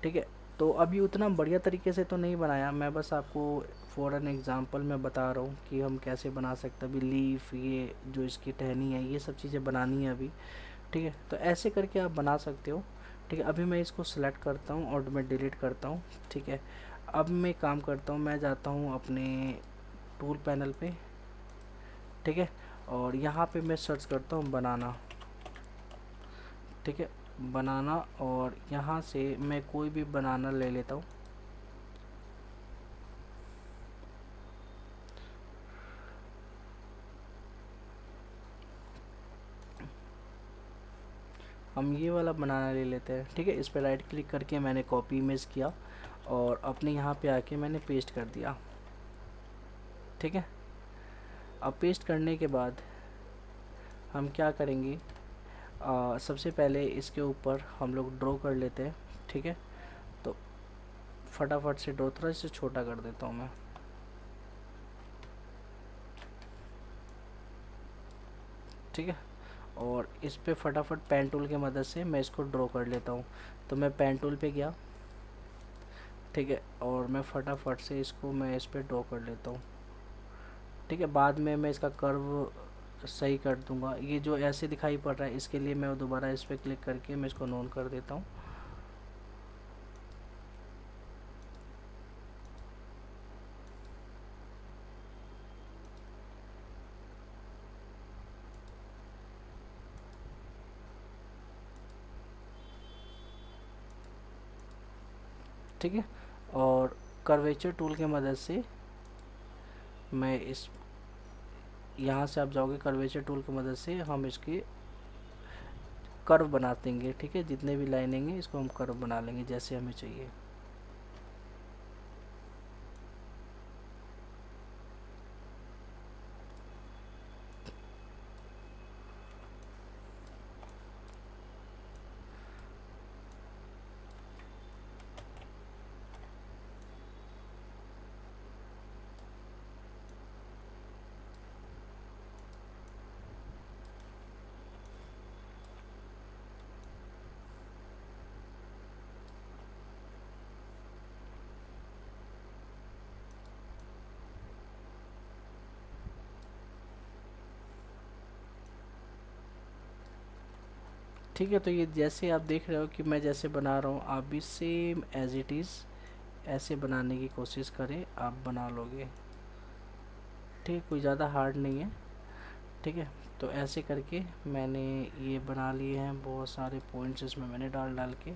Speaker 1: ठीक है। तो अभी उतना बढ़िया तरीके से तो नहीं बनाया मैं, बस आपको फॉर एन एग्ज़ाम्पल मैं बता रहा हूँ कि हम कैसे बना सकते हैं। अभी लीफ, ये जो इसकी टहनी है, ये सब चीज़ें बनानी है अभी, ठीक है। तो ऐसे करके आप बना सकते हो, ठीक है। अभी मैं इसको सिलेक्ट करता हूँ और मैं डिलीट करता हूँ, ठीक है। अब मैं काम करता हूँ, मैं जाता हूँ अपने टूल पैनल पे, ठीक है, और यहाँ पे मैं सर्च करता हूँ बनाना, ठीक है, बनाना। और यहाँ से मैं कोई भी बनाना ले लेता हूँ, हम ये वाला बनाना ले लेते हैं, ठीक है। इस पर राइट क्लिक करके मैंने कॉपी इमेज किया और अपने यहाँ पे आके मैंने पेस्ट कर दिया, ठीक है। अब पेस्ट करने के बाद हम क्या करेंगे, सबसे पहले इसके ऊपर हम लोग ड्रॉ कर लेते हैं, ठीक है। तो फटाफट से ड्रॉ, थोड़ा इसे छोटा कर देता हूँ मैं, ठीक है। और इस पे फटाफट पेन टूल की मदद से मैं इसको ड्रॉ कर लेता हूँ। तो मैं पेन टूल पे गया, ठीक है, और मैं फटाफट से इसको मैं इस पे ड्रॉ कर लेता हूँ, ठीक है। बाद में मैं इसका कर्व सही कर दूंगा। ये जो ऐसे दिखाई पड़ रहा है, इसके लिए मैं दोबारा इस पर क्लिक करके मैं इसको नोन कर देता हूँ, ठीक है। और कर्वेचर टूल की मदद से मैं इस, यहाँ से आप जाओगे, कर्वेचर टूल की मदद से हम इसके कर्व बना देंगे, ठीक है। जितने भी लाइनें हैं इसको हम कर्व बना लेंगे जैसे हमें चाहिए, ठीक है। तो ये जैसे आप देख रहे हो कि मैं जैसे बना रहा हूँ, आप भी सेम एज इट इज़ ऐसे बनाने की कोशिश करें, आप बना लोगे, ठीक है। कोई ज़्यादा हार्ड नहीं है, ठीक है। तो ऐसे करके मैंने ये बना लिए हैं, बहुत सारे पॉइंट्स इसमें मैंने डाल डाल के।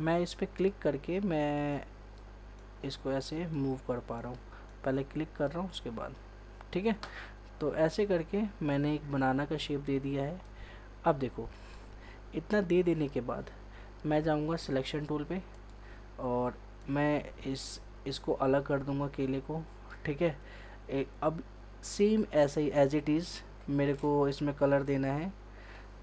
Speaker 1: मैं इस पर क्लिक करके मैं इसको ऐसे मूव कर पा रहा हूँ, पहले क्लिक कर रहा हूँ उसके बाद, ठीक है। तो ऐसे करके मैंने एक बनाना का शेप दे दिया है। अब देखो, इतना दे देने के बाद मैं जाऊँगा सिलेक्शन टूल पे और मैं इसको अलग कर दूँगा केले को, ठीक है। अब सेम ऐसे ही एज इट इज़ मेरे को इसमें कलर देना है।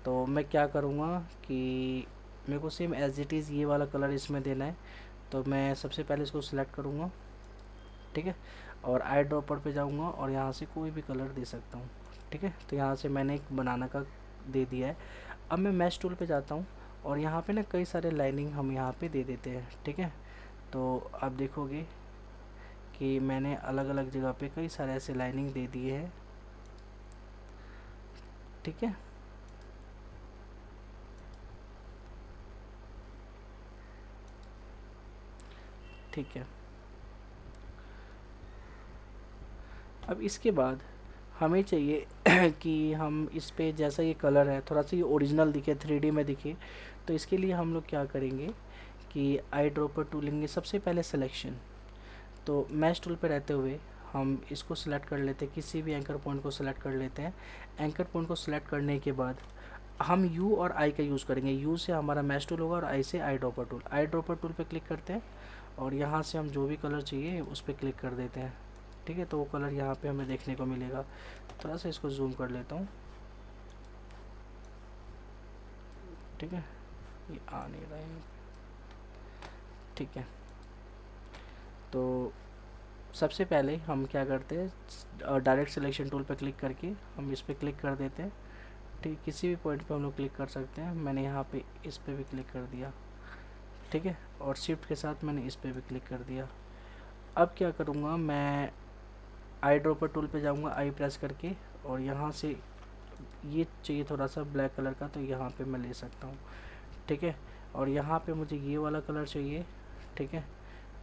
Speaker 1: तो मैं क्या करूँगा कि मेरे को सेम एज इट इज़ ये वाला कलर इसमें देना है। तो मैं सबसे पहले इसको सिलेक्ट करूँगा, ठीक है, और आई ड्रॉपर पे जाऊँगा और यहाँ से कोई भी कलर दे सकता हूँ, ठीक है। तो यहाँ से मैंने एक बनाना का दे दिया है। अब मैं मैश टूल पे जाता हूँ और यहाँ पे ना कई सारे लाइनिंग हम यहाँ पे दे देते हैं, ठीक है। तो आप देखोगे कि मैंने अलग अलग जगह पे कई सारे ऐसे लाइनिंग दे दिए हैं, ठीक है। ठीक है। अब इसके बाद हमें चाहिए कि हम इस पे जैसा ये कलर है थोड़ा सा ये ओरिजिनल दिखे, 3D में दिखे। तो इसके लिए हम लोग क्या करेंगे कि आई ड्रॉपर टूल लेंगे, सबसे पहले सिलेक्शन। तो मैश टूल पे रहते हुए हम इसको सिलेक्ट कर लेते हैं, किसी भी एंकर पॉइंट को सिलेक्ट कर लेते हैं। एंकर पॉइंट को सिलेक्ट करने के बाद हम यू और आई का यूज़ करेंगे। यू से हमारा मैश टूल होगा और आई से eye dropper tool. Eye dropper tool पे क्लिक करते हैं और यहाँ से हम जो भी कलर चाहिए उस पर क्लिक कर देते हैं, ठीक है। तो वो कलर यहाँ पे हमें देखने को मिलेगा। थोड़ा सा इसको जूम कर लेता हूँ, ठीक है, ये आ नहीं रहा है, ठीक है। तो सबसे पहले हम क्या करते हैं, डायरेक्ट सिलेक्शन टूल पर क्लिक करके हम इस पर क्लिक कर देते हैं, ठीक। किसी भी पॉइंट पे हम लोग क्लिक कर सकते हैं। मैंने यहाँ पे इस पे भी क्लिक कर दिया, ठीक है, और शिफ्ट के साथ मैंने इस पर भी क्लिक कर दिया। अब क्या करूँगा, मैं आई ड्रॉपर टूल पे जाऊँगा, आई प्रेस करके, और यहाँ से ये चाहिए थोड़ा सा ब्लैक कलर का, तो यहाँ पे मैं ले सकता हूँ। ठीक है, और यहाँ पे मुझे ये वाला कलर चाहिए। ठीक है,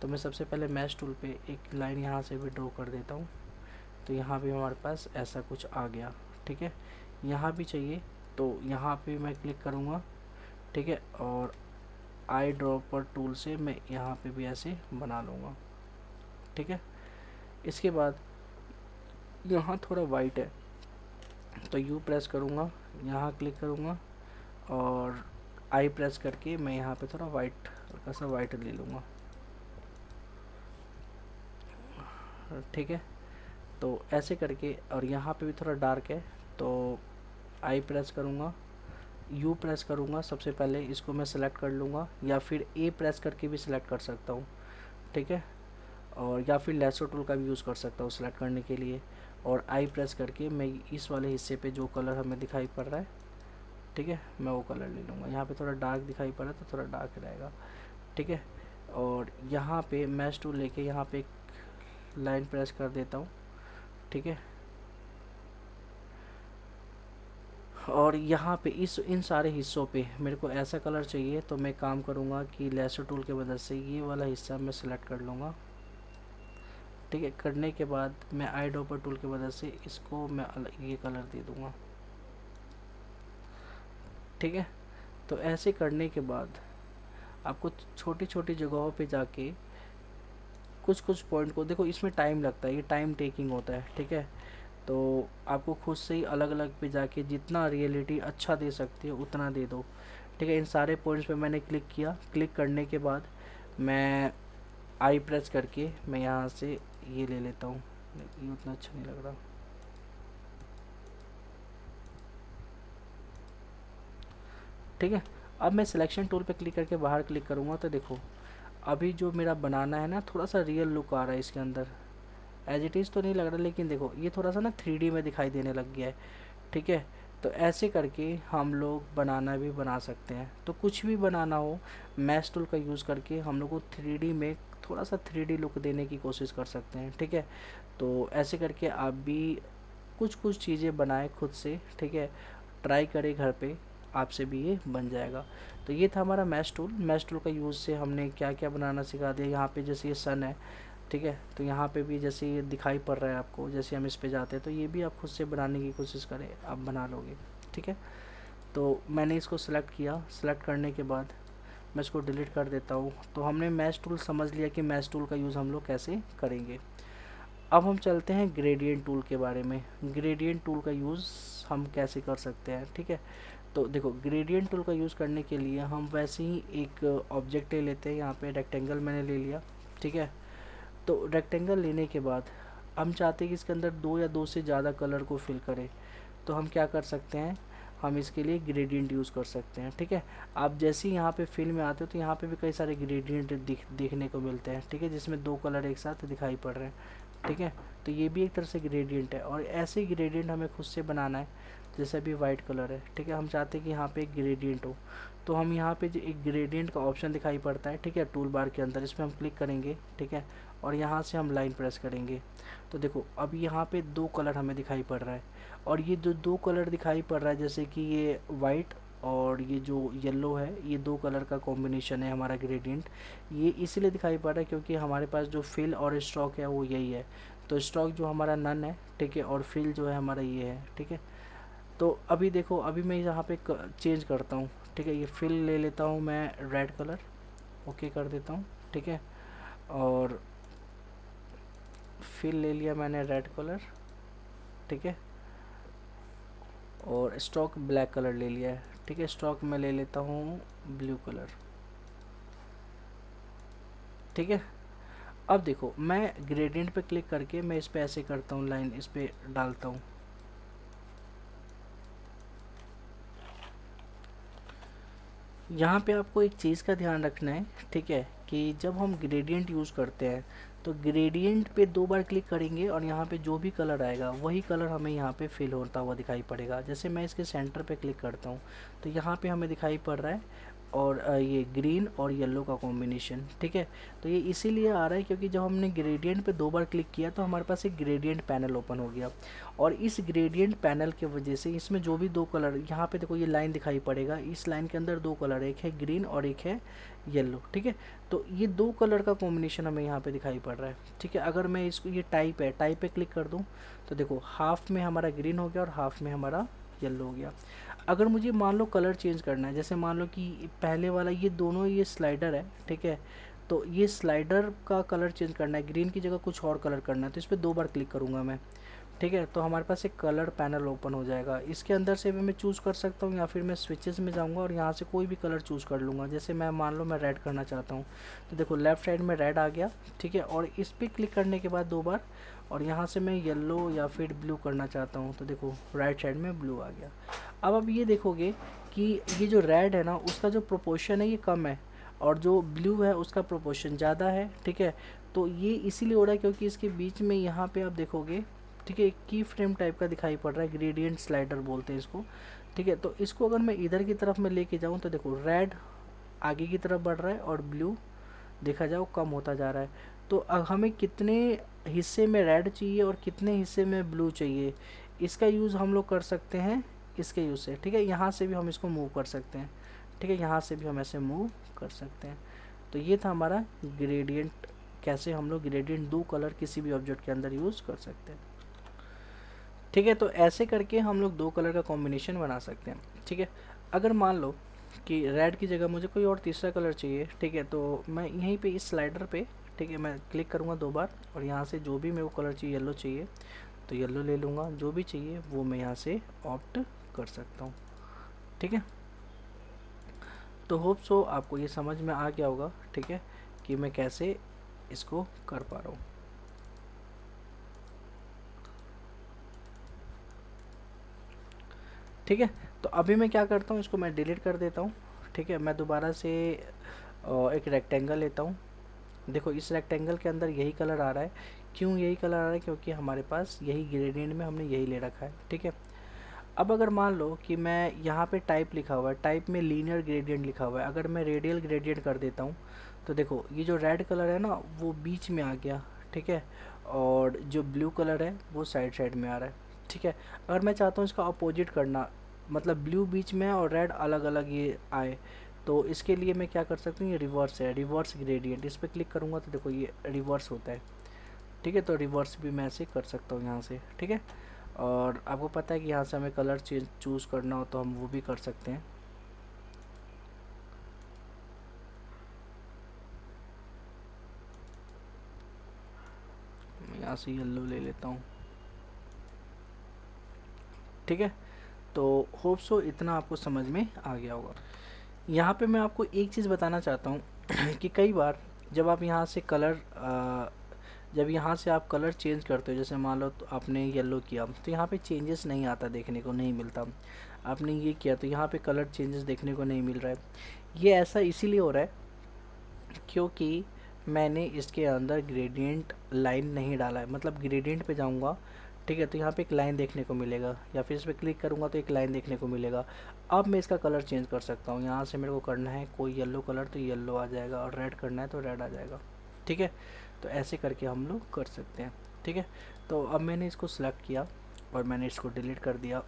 Speaker 1: तो मैं सबसे पहले मैश टूल पे एक लाइन यहाँ से भी ड्रॉ कर देता हूँ, तो यहाँ भी हमारे पास ऐसा कुछ आ गया। ठीक है, यहाँ भी चाहिए, तो यहाँ पे मैं क्लिक करूँगा। ठीक है, और आई ड्रॉपर टूल से मैं यहाँ पे भी ऐसे बना लूँगा। ठीक है, इसके बाद यहाँ थोड़ा वाइट है, तो यू प्रेस करूँगा, यहाँ क्लिक करूँगा, और आई प्रेस करके मैं यहाँ पे थोड़ा वाइट, हल्का सा वाइट ले लूँगा। ठीक है, तो ऐसे करके, और यहाँ पे भी थोड़ा डार्क है, तो आई प्रेस करूँगा, यू प्रेस करूँगा, सबसे पहले इसको मैं सेलेक्ट कर लूँगा, या फिर ए प्रेस करके भी सिलेक्ट कर सकता हूँ। ठीक है, और या फिर लेसो टूल का भी यूज़ कर सकता हूँ सेलेक्ट करने के लिए, और आई प्रेस करके मैं इस वाले हिस्से पे जो कलर हमें दिखाई पड़ रहा है, ठीक है, मैं वो कलर ले लूँगा। यहाँ पे थोड़ा डार्क दिखाई पड़ रहा है, तो थोड़ा डार्क रहेगा। ठीक है, और यहाँ पे मैश टूल लेके यहाँ पे एक लाइन प्रेस कर देता हूँ। ठीक है, और यहाँ पे इन सारे हिस्सों पे मेरे को ऐसा कलर चाहिए, तो मैं काम करूँगा कि लेसो टूल के मदद से ये वाला हिस्सा मैं सेलेक्ट कर लूँगा। ठीक है, करने के बाद मैं आई ड्रॉपर टूल की मदद से इसको मैं ये कलर दे दूँगा। ठीक है, तो ऐसे करने के बाद आपको छोटी छोटी जगहों पे जाके कुछ कुछ पॉइंट को देखो, इसमें टाइम लगता है, ये टाइम टेकिंग होता है। ठीक है, तो आपको खुद से ही अलग अलग पे जाके जितना रियलिटी अच्छा दे सकते हो उतना दे दो। ठीक है, इन सारे पॉइंट्स पे मैंने क्लिक किया, क्लिक करने के बाद मैं आई प्रेस करके मैं यहाँ से ये ले लेता हूँ, ये उतना अच्छा नहीं लग रहा। ठीक है, अब मैं सिलेक्शन टूल पे क्लिक करके बाहर क्लिक करूँगा, तो देखो अभी जो मेरा बनाना है ना, थोड़ा सा रियल लुक आ रहा है इसके अंदर, एज इट इज़ तो नहीं लग रहा, लेकिन देखो ये थोड़ा सा ना 3D में दिखाई देने लग गया है। ठीक है, तो ऐसे करके हम लोग बनाना भी बना सकते हैं। तो कुछ भी बनाना हो, मैश टूल का यूज़ करके हम लोग को 3D में थोड़ा सा 3D लुक देने की कोशिश कर सकते हैं। ठीक है, तो ऐसे करके आप भी कुछ कुछ चीज़ें बनाएं खुद से। ठीक है, ट्राई करें घर पे, आपसे भी ये बन जाएगा। तो ये था हमारा मैश टूल। मैश टूल का यूज़ से हमने क्या क्या बनाना सिखा दिया। यहाँ पे जैसे ये सन है, ठीक है, तो यहाँ पे भी जैसे ये दिखाई पड़ रहा है आपको, जैसे हम इस पे जाते हैं, तो ये भी आप खुद से बनाने की कोशिश करें, आप बना लोगे। ठीक है, तो मैंने इसको सिलेक्ट किया, सिलेक्ट करने के बाद मैं इसको डिलीट कर देता हूँ। तो हमने मैश टूल समझ लिया कि मैश टूल का यूज़ हम लोग कैसे करेंगे। अब हम चलते हैं ग्रेडियंट टूल के बारे में। ग्रेडियंट टूल का यूज़ हम कैसे कर सकते हैं। ठीक है, तो देखो ग्रेडियंट टूल का यूज़ करने के लिए हम वैसे ही एक ऑब्जेक्ट ले लेते हैं। यहाँ पे रेक्टेंगल मैंने ले लिया। ठीक है, तो रेक्टेंगल लेने के बाद हम चाहते हैं कि इसके अंदर दो या दो से ज़्यादा कलर को फिल करे, तो हम क्या कर सकते हैं, हम इसके लिए ग्रेडियंट यूज़ कर सकते हैं। ठीक है, आप जैसे ही यहाँ पे फिल में आते हो, तो यहाँ पे भी कई सारे ग्रेडियंट देखने को मिलते हैं। ठीक है, जिसमें दो कलर एक साथ दिखाई पड़ रहे हैं। ठीक है, तो ये भी एक तरह से ग्रेडियंट है, और ऐसे ही ग्रेडियंट हमें खुद से बनाना है। जैसे अभी वाइट कलर है, ठीक है, हम चाहते हैं कि यहाँ पे एक ग्रेडियंट हो, तो हम यहाँ पे जो एक ग्रेडियंट का ऑप्शन दिखाई पड़ता है, ठीक है, टूल बार के अंदर, इस पर हम क्लिक करेंगे। ठीक है, और यहाँ से हम लाइन प्रेस करेंगे, तो देखो अब यहाँ पे दो कलर हमें दिखाई पड़ रहा है, और ये जो दो कलर दिखाई पड़ रहा है, जैसे कि ये वाइट और ये जो येलो है, ये दो कलर का कॉम्बिनेशन है हमारा ग्रेडियंट। ये इसलिए दिखाई पड़ रहा है क्योंकि हमारे पास जो फिल और स्ट्रोक है वो यही है। तो स्ट्रोक जो हमारा नन है, ठीक है, और फिल जो है हमारा ये है। ठीक है, तो अभी देखो, अभी मैं यहाँ पे चेंज करता हूँ। ठीक है, ये फिल ले लेता हूँ मैं रेड कलर, ओके कर देता हूँ। ठीक है, और फिल ले लिया मैंने रेड कलर। ठीक है, और स्ट्रोक ब्लैक कलर ले लिया है। ठीक है, स्ट्रोक में ले लेता हूँ ब्लू कलर। ठीक है, अब देखो मैं ग्रेडियंट पे क्लिक करके मैं इस पे ऐसे करता हूँ, लाइन इस पे डालता हूँ। यहाँ पे आपको एक चीज़ का ध्यान रखना है, ठीक है, कि जब हम ग्रेडियंट यूज़ करते हैं तो ग्रेडियंट पे दो बार क्लिक करेंगे, और यहाँ पे जो भी कलर आएगा वही कलर हमें यहाँ पे फिल होता हुआ दिखाई पड़ेगा। जैसे मैं इसके सेंटर पे क्लिक करता हूँ, तो यहाँ पे हमें दिखाई पड़ रहा है और ये ग्रीन और येलो का कॉम्बिनेशन, ठीक है। तो ये इसीलिए आ रहा है क्योंकि जब हमने ग्रेडियंट पे 2 बार क्लिक किया तो हमारे पास एक ग्रेडियंट पैनल ओपन हो गया, और इस ग्रेडियंट पैनल के वजह से इसमें जो भी 2 कलर, यहाँ पे देखो ये लाइन दिखाई पड़ेगा, इस लाइन के अंदर 2 कलर, एक है ग्रीन और एक है येलो, ठीक है। तो ये 2 कलर का कॉम्बिनेशन हमें यहाँ पे दिखाई पड़ रहा है, ठीक है। अगर मैं इसको, ये टाइप है, टाइप पे क्लिक कर दूँ तो देखो हाफ में हमारा ग्रीन हो गया और हाफ में हमारा येलो हो गया। अगर मुझे मान लो कलर चेंज करना है, जैसे मान लो कि पहले वाला ये दोनों ये स्लाइडर है, ठीक है, तो ये स्लाइडर का कलर चेंज करना है, ग्रीन की जगह कुछ और कलर करना है, तो इस पर 2 बार क्लिक करूँगा मैं, ठीक है। तो हमारे पास एक कलर पैनल ओपन हो जाएगा, इसके अंदर से भी मैं चूज़ कर सकता हूँ, या फिर मैं स्विचेस में जाऊँगा और यहाँ से कोई भी कलर चूज़ कर लूँगा। जैसे मैं मान लो मैं रेड करना चाहता हूँ, तो देखो लेफ़्ट साइड में रेड आ गया, ठीक है, और इस पर क्लिक करने के बाद 2 बार, और यहाँ से मैं येलो या फिर ब्लू करना चाहता हूँ, तो देखो राइट साइड में ब्लू आ गया। अब ये देखोगे कि ये जो रेड है ना, उसका जो प्रोपोर्शन है ये कम है, और जो ब्लू है उसका प्रोपोर्शन ज़्यादा है, ठीक है। तो ये इसीलिए हो रहा है क्योंकि इसके बीच में यहाँ पे आप देखोगे, ठीक है, की फ्रेम टाइप का दिखाई पड़ रहा है, ग्रेडियंट स्लाइडर बोलते हैं इसको, ठीक है। तो इसको अगर मैं इधर की तरफ में लेके जाऊँ तो देखो रेड आगे की तरफ बढ़ रहा है और ब्लू देखा जाओ कम होता जा रहा है। तो अब हमें कितने हिस्से में रेड चाहिए और कितने हिस्से में ब्लू चाहिए, इसका यूज़ हम लोग कर सकते हैं इसके यूज़ से, ठीक है। यहाँ से भी हम इसको मूव कर सकते हैं, ठीक है, यहाँ से भी हम ऐसे मूव कर सकते हैं। तो ये था हमारा ग्रेडियंट, कैसे हम लोग ग्रेडियंट 2 कलर किसी भी ऑब्जेक्ट के अंदर यूज़ कर सकते हैं, ठीक है। तो ऐसे करके हम लोग 2 कलर का कॉम्बिनेशन बना सकते हैं, ठीक है। अगर मान लो कि रेड की जगह मुझे कोई और तीसरा कलर चाहिए, ठीक है, तो मैं यहीं पे इस स्लाइडर पे, ठीक है, मैं क्लिक करूँगा 2 बार, और यहाँ से जो भी मेरे को कलर चाहिए, येलो चाहिए तो येलो ले लूँगा, जो भी चाहिए वो मैं यहाँ से ऑप्ट कर सकता हूँ, ठीक है। तो होप सो आपको ये समझ में आ गया होगा, ठीक है, कि मैं कैसे इसको कर पा रहा हूँ, ठीक है। तो अभी मैं क्या करता हूँ, इसको मैं डिलीट कर देता हूँ, ठीक है। मैं दोबारा से एक रेक्टेंगल लेता हूँ, देखो इस रेक्टेंगल के अंदर यही कलर आ रहा है, क्यों यही कलर आ रहा है, क्योंकि हमारे पास यही ग्रेडियंट में हमने यही ले रखा है, ठीक है। अब अगर मान लो कि मैं यहाँ पे टाइप लिखा हुआ है, टाइप में लीनियर ग्रेडियंट लिखा हुआ है, अगर मैं रेडियल ग्रेडियंट कर देता हूँ तो देखो ये जो रेड कलर है ना वो बीच में आ गया, ठीक है, और जो ब्लू कलर है वो साइड साइड में आ रहा है, ठीक है। अगर मैं चाहता हूँ इसका अपोजिट करना, मतलब ब्लू बीच में है और रेड अलग अलग ये आए, तो इसके लिए मैं क्या कर सकता हूँ, ये रिवर्स है, रिवर्स ग्रेडियंट, इस पर क्लिक करूँगा तो देखो ये रिवर्स होता है, ठीक है। तो रिवर्स भी मैं ऐसे कर सकता हूँ यहाँ से, ठीक है। और आपको पता है कि यहाँ से हमें कलर चेंज चूज़ करना हो तो हम वो भी कर सकते हैं, मैं यहाँ से येलो ले लेता हूँ, ठीक है। तो होप सो इतना आपको समझ में आ गया होगा। यहाँ पे मैं आपको एक चीज़ बताना चाहता हूँ कि कई बार जब आप यहाँ से कलर जब यहाँ से आप कलर चेंज करते हो, जैसे मान लो तो आपने येलो किया तो यहाँ पे चेंजेस नहीं आता, देखने को नहीं मिलता, आपने ये किया तो यहाँ पे कलर चेंजेस देखने को नहीं मिल रहा है। ये ऐसा इसीलिए हो रहा है क्योंकि मैंने इसके अंदर ग्रेडियंट लाइन नहीं डाला है, मतलब ग्रेडियंट पे जाऊँगा, ठीक है, तो यहाँ पे एक लाइन देखने को मिलेगा, या फिर इस पर क्लिक करूँगा तो एक लाइन देखने को मिलेगा। अब मैं इसका कलर चेंज कर सकता हूँ, यहाँ से मेरे को करना है कोई येलो कलर तो येलो आ जाएगा, और रेड करना है तो रेड आ जाएगा, ठीक है। तो ऐसे करके हम लोग कर सकते हैं, ठीक है। तो अब मैंने इसको सेलेक्ट किया और मैंने इसको डिलीट कर दिया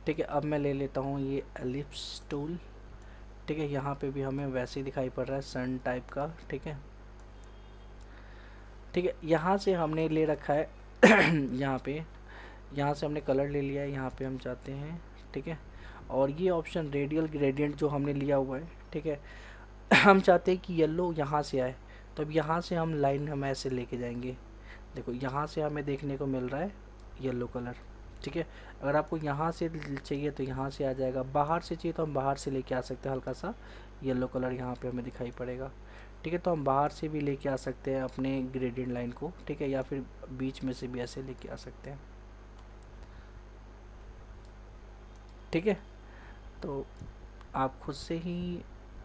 Speaker 1: ठीक है। अब मैं ले लेता हूँ ये एलिप्स टूल, ठीक है, यहाँ पे भी हमें वैसे ही दिखाई पड़ रहा है सन टाइप का, ठीक है, ठीक है। यहाँ से हमने ले रखा है यहाँ पे, यहाँ से हमने कलर ले लिया है, यहाँ पे हम चाहते हैं, ठीक है, और ये ऑप्शन रेडियल ग्रेडियंट जो हमने लिया हुआ है, ठीक है, हम चाहते हैं कि येलो यहाँ से आए, तो अब यहाँ से हम लाइन हम ऐसे लेके जाएंगे, देखो यहाँ से हमें देखने को मिल रहा है येलो कलर, ठीक है। अगर आपको यहाँ से चाहिए तो यहाँ से आ जाएगा, बाहर से चाहिए तो हम बाहर से लेके आ सकते हैं, हल्का सा येलो कलर यहाँ पे हमें दिखाई पड़ेगा, ठीक है। तो हम बाहर से भी लेके आ सकते हैं अपने ग्रेडियंट लाइन को, ठीक है, या फिर बीच में से भी ऐसे लेके आ सकते हैं, ठीक है। तो आप खुद से ही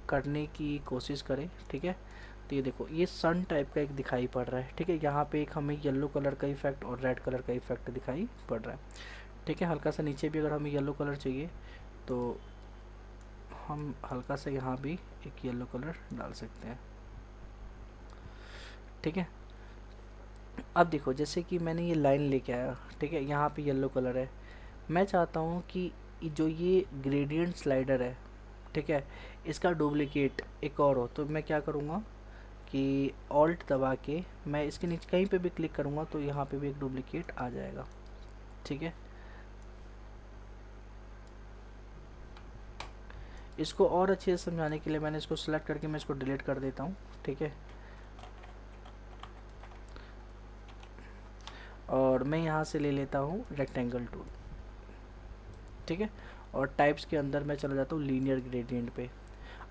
Speaker 1: करने की कोशिश करें, ठीक है। तो ये देखो ये सन टाइप का एक दिखाई पड़ रहा है, ठीक है, यहाँ पे एक हमें येलो कलर का इफेक्ट और रेड कलर का इफेक्ट दिखाई पड़ रहा है, ठीक है। हल्का सा नीचे भी अगर हमें येलो कलर चाहिए तो हम हल्का सा यहाँ भी एक येलो कलर डाल सकते हैं। ठीक है, अब देखो जैसे कि मैंने ये लाइन लेके आया, ठीक है, यहाँ पे येलो कलर है। मैं चाहता हूँ कि जो ये ग्रेडियंट स्लाइडर है, ठीक है, इसका डुप्लिकेट एक और हो, तो मैं क्या करूँगा कि ऑल्ट दबा के मैं इसके नीचे कहीं पे भी क्लिक करूँगा तो यहाँ पे भी एक डुप्लिकेट आ जाएगा। ठीक है, इसको और अच्छे से समझाने के लिए मैंने इसको सिलेक्ट करके मैं इसको डिलीट कर देता हूँ। ठीक है, और मैं यहाँ से ले लेता हूँ रेक्टेंगल टूल। ठीक है, और टाइप्स के अंदर मैं चला जाता हूँ लीनियर ग्रेडियंट पे।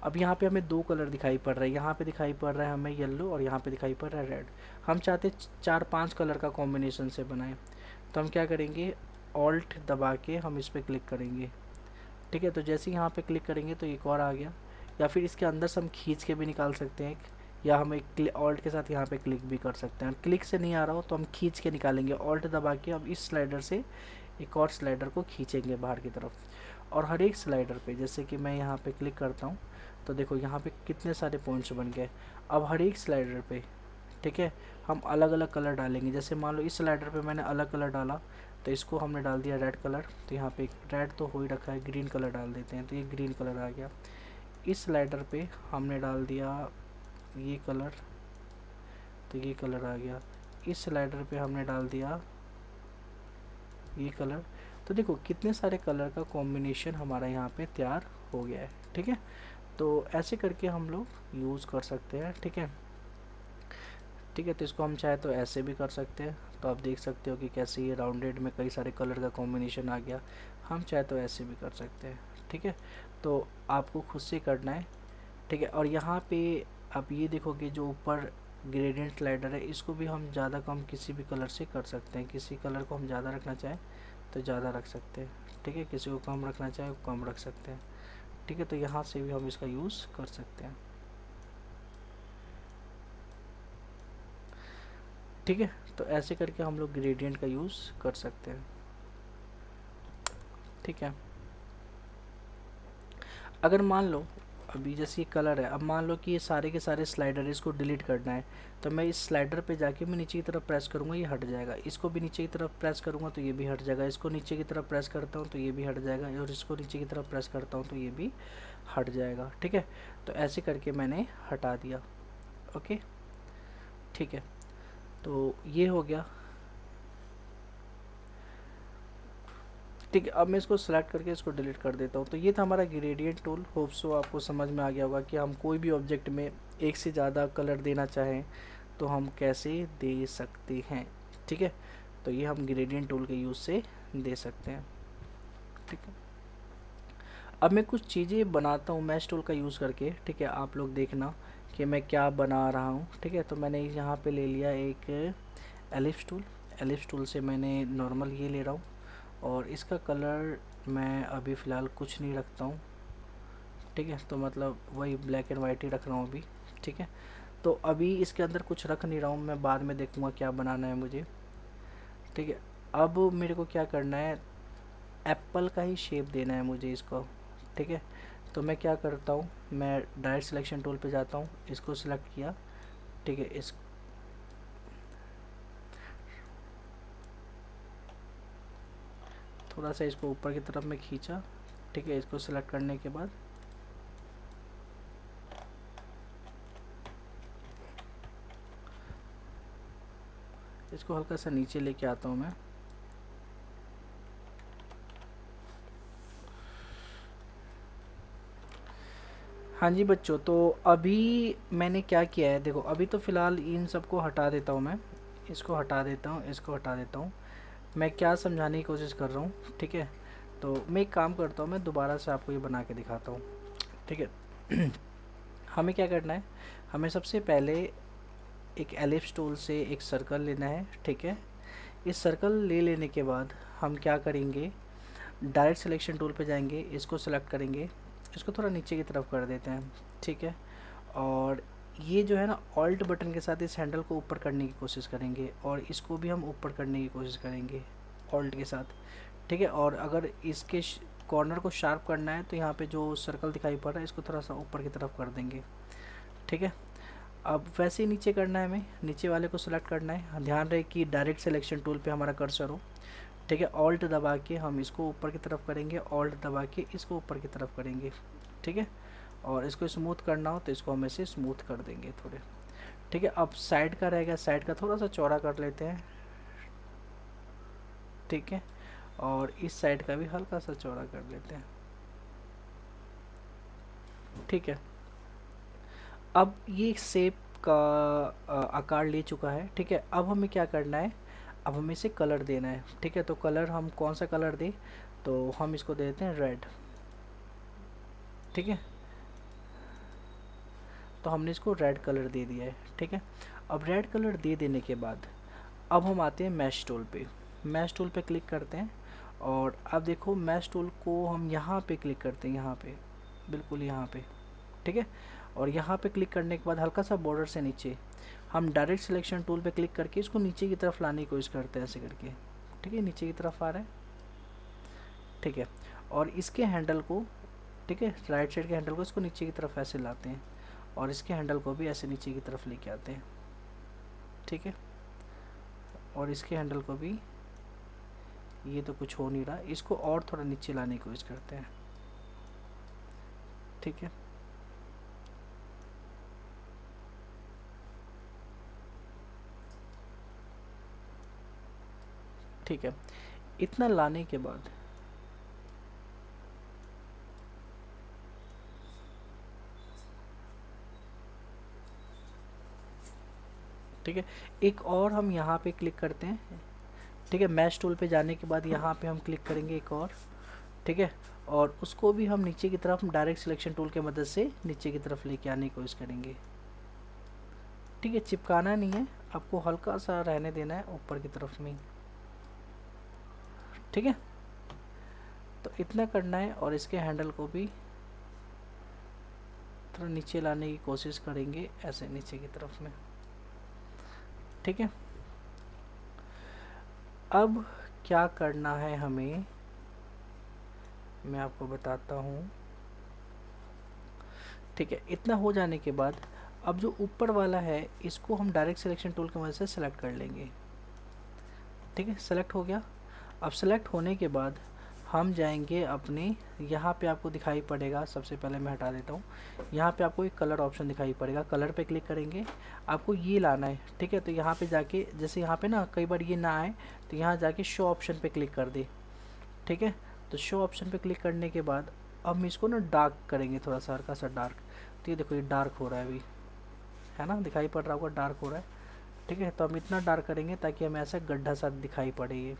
Speaker 1: अब यहाँ पे हमें दो कलर दिखाई पड़ रहा है, यहाँ पे दिखाई पड़ रहा है हमें येलो और यहाँ पे दिखाई पड़ रहा है रेड। हम चाहते 4-5 कलर का कॉम्बिनेशन से बनाएं, तो हम क्या करेंगे, ऑल्ट दबा के हम इस पर क्लिक करेंगे। ठीक है, तो जैसे ही यहाँ पे क्लिक करेंगे तो एक और आ गया, या फिर इसके अंदर से हम खींच के भी निकाल सकते हैं, या हम एक ऑल्ट के साथ यहाँ पे क्लिक भी कर सकते हैं। क्लिक से नहीं आ रहा हो तो हम खींच के निकालेंगे, ऑल्ट दबा के अब इस स्लाइडर से एक और स्लाइडर को खींचेंगे बाहर की तरफ। और हर एक स्लाइडर पे जैसे कि मैं यहाँ पे क्लिक करता हूँ तो देखो यहाँ पे कितने सारे पॉइंट्स बन गए। अब हर एक स्लाइडर पे, ठीक है, हम अलग अलग कलर डालेंगे। जैसे मान लो इस स्लाइडर पे मैंने अलग कलर डाला, तो इसको हमने डाल दिया रेड कलर, तो यहाँ पे रेड तो हो ही रखा है, ग्रीन कलर डाल देते हैं, तो ये ग्रीन कलर आ गया। इस स्लाइडर पे हमने डाल दिया ये कलर, तो ये कलर आ गया। इस स्लाइडर पे हमने डाल दिया ये कलर, तो देखो कितने सारे कलर का कॉम्बिनेशन हमारा यहाँ पे तैयार हो गया है। ठीक है, तो ऐसे करके हम लोग यूज़ कर सकते हैं। ठीक है, ठीक है, तो इसको हम चाहे तो ऐसे भी कर सकते हैं, तो आप देख सकते हो कि कैसे ये राउंडेड में कई सारे कलर का कॉम्बिनेशन आ गया। हम चाहे तो ऐसे भी कर सकते हैं। ठीक है, तो आपको खुद से करना है। ठीक है, और यहाँ पे आप ये देखोगे जो ऊपर ग्रेडियंट स्लाइडर है, इसको भी हम ज़्यादा कम किसी भी कलर से कर सकते हैं। किसी कलर को हम ज़्यादा रखना चाहें तो ज़्यादा रख सकते हैं। ठीक है, किसी को कम रखना चाहे तो कम रख सकते हैं। ठीक है, तो यहाँ से भी हम इसका यूज़ कर सकते हैं। ठीक है, तो ऐसे करके हम लोग ग्रेडियंट का यूज़ कर सकते हैं। ठीक है, अगर मान लो अभी जैसे ये कलर है, अब मान लो कि ये सारे के सारे स्लाइडर इसको डिलीट करना है, तो मैं इस स्लाइडर पे जाके मैं नीचे की तरफ प्रेस करूँगा, ये हट जाएगा। इसको भी नीचे की तरफ प्रेस करूँगा तो ये भी हट जाएगा। इसको नीचे की तरफ प्रेस करता हूँ तो ये भी हट जाएगा, और इसको नीचे की तरफ प्रेस करता हूँ तो ये भी हट जाएगा। ठीक है, तो ऐसे करके मैंने हटा दिया। ओके, ठीक है, तो ये हो गया। ठीक है, अब मैं इसको सेलेक्ट करके इसको डिलीट कर देता हूँ। तो ये था हमारा ग्रेडियंट टूल। होप सो आपको समझ में आ गया होगा कि हम कोई भी ऑब्जेक्ट में एक से ज़्यादा कलर देना चाहें तो हम कैसे दे सकते हैं। ठीक है, तो ये हम ग्रेडियंट टूल के यूज़ से दे सकते हैं। ठीक है, अब मैं कुछ चीज़ें बनाता हूँ मैश टूल का यूज़ करके। ठीक है, आप लोग देखना कि मैं क्या बना रहा हूँ। ठीक है, तो मैंने यहाँ पे ले लिया एक एलिप्स टूल। एलिप्स टूल से मैंने नॉर्मल ये ले रहा हूँ, और इसका कलर मैं अभी फ़िलहाल कुछ नहीं रखता हूँ। ठीक है, तो मतलब वही ब्लैक एंड वाइट ही रख रहा हूँ अभी। ठीक है, तो अभी इसके अंदर कुछ रख नहीं रहा हूँ, मैं बाद में देखूँगा क्या बनाना है मुझे। ठीक है, अब मेरे को क्या करना है, एप्पल का ही शेप देना है मुझे इसको। ठीक है, तो मैं क्या करता हूँ, मैं डायरेक्ट सिलेक्शन टूल पे जाता हूँ, इसको सिलेक्ट किया। ठीक है, इस थोड़ा सा इसको ऊपर की तरफ में खींचा। ठीक है, इसको सिलेक्ट करने के बाद इसको हल्का सा नीचे लेके आता हूँ मैं। हाँ जी बच्चों, तो अभी मैंने क्या किया है, देखो अभी तो फ़िलहाल इन सबको हटा देता हूँ मैं। इसको हटा देता हूँ, इसको हटा देता हूँ। मैं क्या समझाने की कोशिश कर रहा हूँ, ठीक है, तो मैं एक काम करता हूँ, मैं दोबारा से आपको ये बना के दिखाता हूँ। ठीक है, हमें क्या करना है, हमें सबसे पहले एक एलिप्स टूल से एक सर्कल लेना है। ठीक है, इस सर्कल ले लेने के बाद हम क्या करेंगे, डायरेक्ट सिलेक्शन टूल पे जाएंगे, इसको सेलेक्ट करेंगे, इसको थोड़ा नीचे की तरफ कर देते हैं। ठीक है, और ये जो है ना, ऑल्ट बटन के साथ इस हैंडल को ऊपर करने की कोशिश करेंगे, और इसको भी हम ऊपर करने की कोशिश करेंगे ऑल्ट के साथ। ठीक है, और अगर इसके कॉर्नर को शार्प करना है तो यहाँ पे जो सर्कल दिखाई पड़ रहा है इसको थोड़ा सा ऊपर की तरफ कर देंगे, ठीक है। अब वैसे ही नीचे करना है, हमें नीचे वाले को सिलेक्ट करना है। ध्यान रहे कि डायरेक्ट सिलेक्शन टूल पे हमारा कर्सर हो, ठीक है। ऑल्ट दबा के हम इसको ऊपर की तरफ करेंगे, ऑल्ट दबा के इसको ऊपर की तरफ करेंगे, ठीक है। और इसको स्मूथ करना हो तो इसको हम ऐसे स्मूथ कर देंगे थोड़े, ठीक है। अब साइड का रहेगा, साइड का थोड़ा सा चौड़ा कर लेते हैं, ठीक है। और इस साइड का भी हल्का सा चौड़ा कर लेते हैं, ठीक है। अब ये शेप का आकार ले चुका है, ठीक है। अब हमें क्या करना है, अब हमें इसे कलर देना है, ठीक है। तो कलर हम कौन सा कलर दें, तो हम इसको दे देते हैं रेड, ठीक है। तो हमने इसको रेड कलर दे दिया है, ठीक है। अब रेड कलर दे देने के बाद अब हम आते हैं मैश टूल पे। मैश टूल पे क्लिक करते हैं और अब देखो मैश टूल को हम यहाँ पे क्लिक करते हैं, यहाँ पे बिल्कुल यहाँ पे, ठीक है। और यहाँ पे क्लिक करने के बाद हल्का सा बॉर्डर से नीचे हम डायरेक्ट सिलेक्शन टूल पे क्लिक करके इसको नीचे की तरफ लाने की कोशिश करते हैं, ऐसे करके, ठीक है। नीचे की तरफ आ रहा है, ठीक है। और इसके हैंडल को, ठीक है, राइट साइड के हैंडल को इसको नीचे की तरफ ऐसे लाते हैं और इसके हैंडल को भी ऐसे नीचे की तरफ लेके आते हैं, ठीक है। और इसके हैंडल को भी, ये तो कुछ हो नहीं रहा, इसको और थोड़ा नीचे लाने की कोशिश करते हैं, ठीक है। ठीक है, इतना लाने के बाद ठीक है, एक और हम यहाँ पे क्लिक करते हैं, ठीक है। मैश टूल पे जाने के बाद यहाँ पे हम क्लिक करेंगे एक और, ठीक है। और उसको भी हम नीचे की तरफ डायरेक्ट सिलेक्शन टूल के मदद से नीचे की तरफ लेके आने की कोशिश करेंगे, ठीक है। चिपकाना नहीं है, आपको हल्का सा रहने देना है ऊपर की तरफ में, ठीक है। तो इतना करना है और इसके हैंडल को भी थोड़ा नीचे लाने की कोशिश करेंगे, ऐसे नीचे की तरफ में, ठीक है। अब क्या करना है हमें, मैं आपको बताता हूँ, ठीक है। इतना हो जाने के बाद अब जो ऊपर वाला है इसको हम डायरेक्ट सिलेक्शन टूल की मदद से सेलेक्ट कर लेंगे, ठीक है। सेलेक्ट हो गया। अब सेलेक्ट होने के बाद हम जाएंगे अपने, यहाँ पे आपको दिखाई पड़ेगा, सबसे पहले मैं हटा देता हूँ, यहाँ पे आपको एक कलर ऑप्शन दिखाई पड़ेगा, कलर पे क्लिक करेंगे, आपको ये लाना है, ठीक है। तो यहाँ पे जाके, जैसे यहाँ पे ना कई बार ये ना आए तो यहाँ जाके शो ऑप्शन पे क्लिक कर दे, ठीक है। तो शो ऑप्शन पे क्लिक करने के बाद अब हम इसको ना डार्क करेंगे, थोड़ा सा हल्का सा डार्क, तो ये देखो ये डार्क हो रहा है अभी, है ना, दिखाई पड़ रहा होगा डार्क हो रहा है, ठीक है। तो हम इतना डार्क करेंगे ताकि हमें ऐसा गड्ढा सा दिखाई पड़े ये,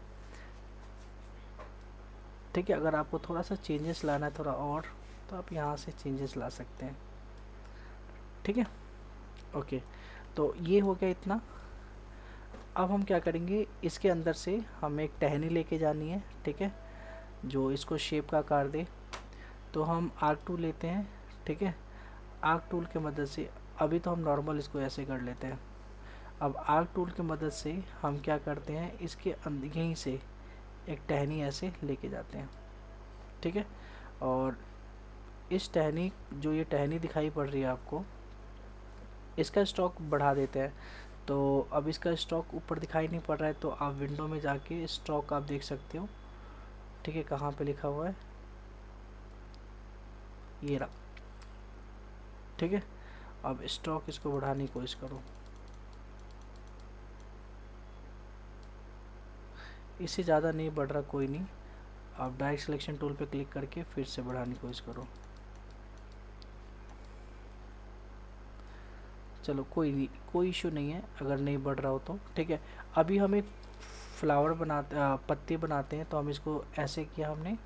Speaker 1: ठीक है। अगर आपको थोड़ा सा चेंजेस लाना है थोड़ा और, तो आप यहाँ से चेंजेस ला सकते हैं, ठीक है। ओके, तो ये हो गया इतना। अब हम क्या करेंगे, इसके अंदर से हमें एक टहनी लेके जानी है, ठीक है, जो इसको शेप का आकार दे। तो हम आर्क टूल लेते हैं, ठीक है। आर्क टूल की मदद से, अभी तो हम नॉर्मल इसको ऐसे कर लेते हैं। अब आर्क टूल की मदद से हम क्या करते हैं, इसके अंदर यहीं से एक टहनी ऐसे लेके जाते हैं, ठीक है। और इस टहनी, जो ये टहनी दिखाई पड़ रही है आपको, इसका स्टॉक बढ़ा देते हैं। तो अब इसका स्टॉक ऊपर दिखाई नहीं पड़ रहा है, तो आप विंडो में जाके स्टॉक आप देख सकते हो, ठीक है। कहाँ पे लिखा हुआ है, ये रहा, ठीक है। अब स्टॉक इसको बढ़ाने की कोशिश करो, इससे ज़्यादा नहीं बढ़ रहा, कोई नहीं। आप डायरेक्ट सिलेक्शन टूल पे क्लिक करके फिर से बढ़ाने की कोशिश करो, चलो कोई नहीं, कोई इशू नहीं है अगर नहीं बढ़ रहा हो तो, ठीक है। अभी हम एक फ्लावर बनाते, पत्ती बनाते हैं, तो हम इसको ऐसे किया हमने,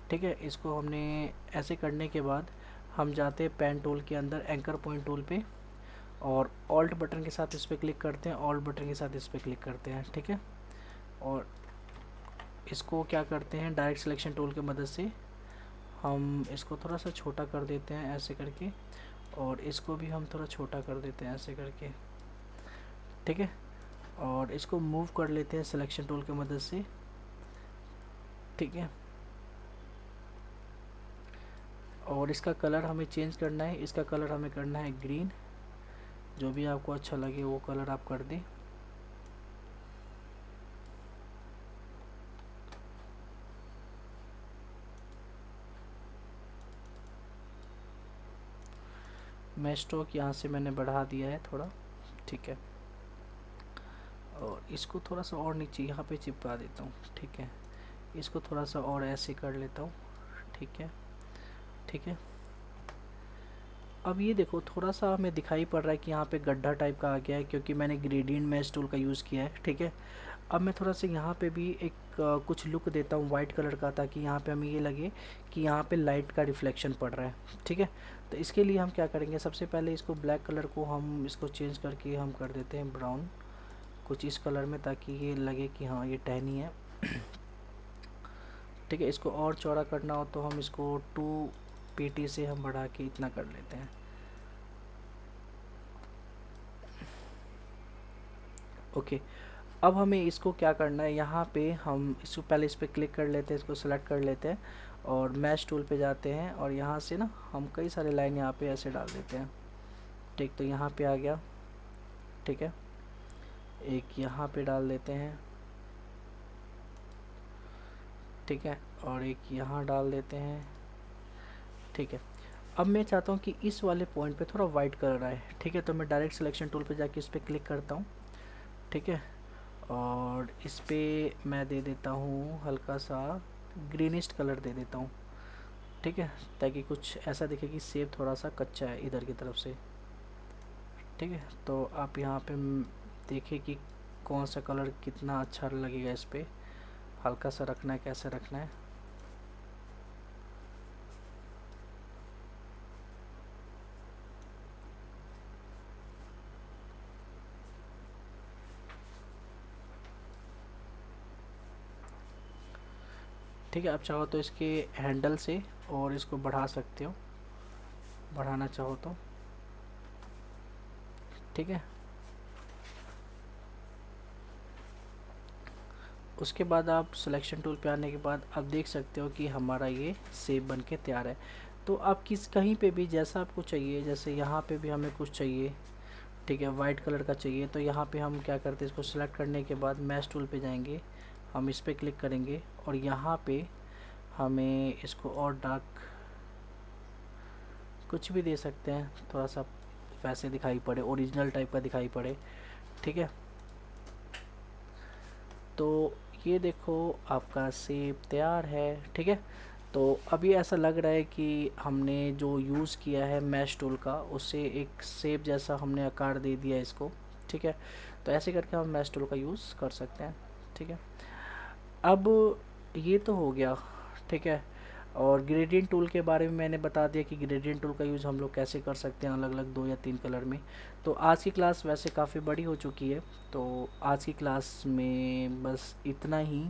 Speaker 1: ठीक है। इसको हमने ऐसे करने के बाद हम जाते हैं पेन टूल के अंदर एंकर पॉइंट टूल पे, और ऑल्ट बटन के साथ इस पर क्लिक करते हैं, ऑल्ट बटन के साथ इस पर क्लिक करते हैं, ठीक है। और इसको क्या करते हैं, डायरेक्ट सिलेक्शन टूल की मदद से हम इसको थोड़ा सा छोटा कर देते हैं ऐसे करके, और इसको भी हम थोड़ा छोटा कर देते हैं ऐसे करके, ठीक है। और इसको मूव कर लेते हैं सिलेक्शन टूल की मदद से, ठीक है। और इसका कलर हमें चेंज करना है, इसका कलर हमें करना है ग्रीन। जो भी आपको अच्छा लगे वो कलर आप कर दें। मैं स्ट्रोक यहाँ से मैंने बढ़ा दिया है थोड़ा, ठीक है। और इसको थोड़ा सा और नीचे यहाँ पे चिपका देता हूँ, ठीक है। इसको थोड़ा सा और ऐसे कर लेता हूँ, ठीक है, ठीक है। अब ये देखो थोड़ा सा हमें दिखाई पड़ रहा है कि यहाँ पे गड्ढा टाइप का आ गया है, क्योंकि मैंने ग्रेडियंट मैश टूल का यूज़ किया है, ठीक है। अब मैं थोड़ा सा यहाँ पे भी एक कुछ लुक देता हूँ वाइट कलर का, ताकि यहाँ पे हमें ये लगे कि यहाँ पे लाइट का रिफ्लेक्शन पड़ रहा है, ठीक है। तो इसके लिए हम क्या करेंगे, सबसे पहले इसको ब्लैक कलर को हम इसको चेंज करके हम कर देते हैं ब्राउन, कुछ इस कलर में, ताकि ये लगे कि हाँ ये टहनी है, ठीक है। इसको और चौड़ा करना हो तो हम इसको 2 PT से हम बढ़ा के इतना कर लेते हैं, ओके। अब हमें इसको क्या करना है, यहाँ पे हम इसको पहले इस पर क्लिक कर लेते हैं, इसको सेलेक्ट कर लेते हैं और मैश टूल पे जाते हैं, और यहाँ से ना हम कई सारे लाइन यहाँ पे ऐसे डाल देते हैं, ठीक। तो यहाँ पे आ गया, ठीक है। एक यहाँ पे डाल देते हैं, ठीक है, और एक यहाँ डाल देते हैं, ठीक है। अब मैं चाहता हूँ कि इस वाले पॉइंट पे थोड़ा वाइट कलर आए, ठीक है। तो मैं डायरेक्ट सिलेक्शन टूल पे जाके इस पर क्लिक करता हूँ, ठीक है। और इस पे मैं दे देता हूँ हल्का सा ग्रीनिस्ट कलर दे देता हूँ, ठीक है, ताकि कुछ ऐसा दिखे कि सेब थोड़ा सा कच्चा है इधर की तरफ से, ठीक है। तो आप यहाँ पे देखिए कि कौन सा कलर कितना अच्छा लगेगा इस पर, हल्का सा रखना है, कैसे रखना है। ठीक है, आप चाहो तो इसके हैंडल से और इसको बढ़ा सकते हो, बढ़ाना चाहो तो, ठीक है। उसके बाद आप सिलेक्शन टूल पे आने के बाद आप देख सकते हो कि हमारा ये सेब बन के तैयार है। तो आप कहीं पे भी जैसा आपको चाहिए, जैसे यहाँ पे भी हमें कुछ चाहिए, ठीक है, वाइट कलर का चाहिए, तो यहाँ पे हम क्या करते हैं, इसको सिलेक्ट करने के बाद मैश टूल पे जाएंगे, हम इस पर क्लिक करेंगे और यहाँ पे हमें इसको और डार्क कुछ भी दे सकते हैं, थोड़ा सा वैसे दिखाई पड़े, ओरिजिनल टाइप का दिखाई पड़े, ठीक है। तो ये देखो आपका सेब तैयार है, ठीक है। तो अभी ऐसा लग रहा है कि हमने जो यूज़ किया है मैश टूल का, उससे एक सेब जैसा हमने आकार दे दिया इसको, ठीक है। तो ऐसे करके हम मैश टूल का यूज़ कर सकते हैं, ठीक है। अब ये तो हो गया, ठीक है। और ग्रेडियंट टूल के बारे में मैंने बता दिया कि ग्रेडियंट टूल का यूज़ हम लोग कैसे कर सकते हैं अलग अलग 2 या 3 कलर में। तो आज की क्लास वैसे काफ़ी बड़ी हो चुकी है, तो आज की क्लास में बस इतना ही।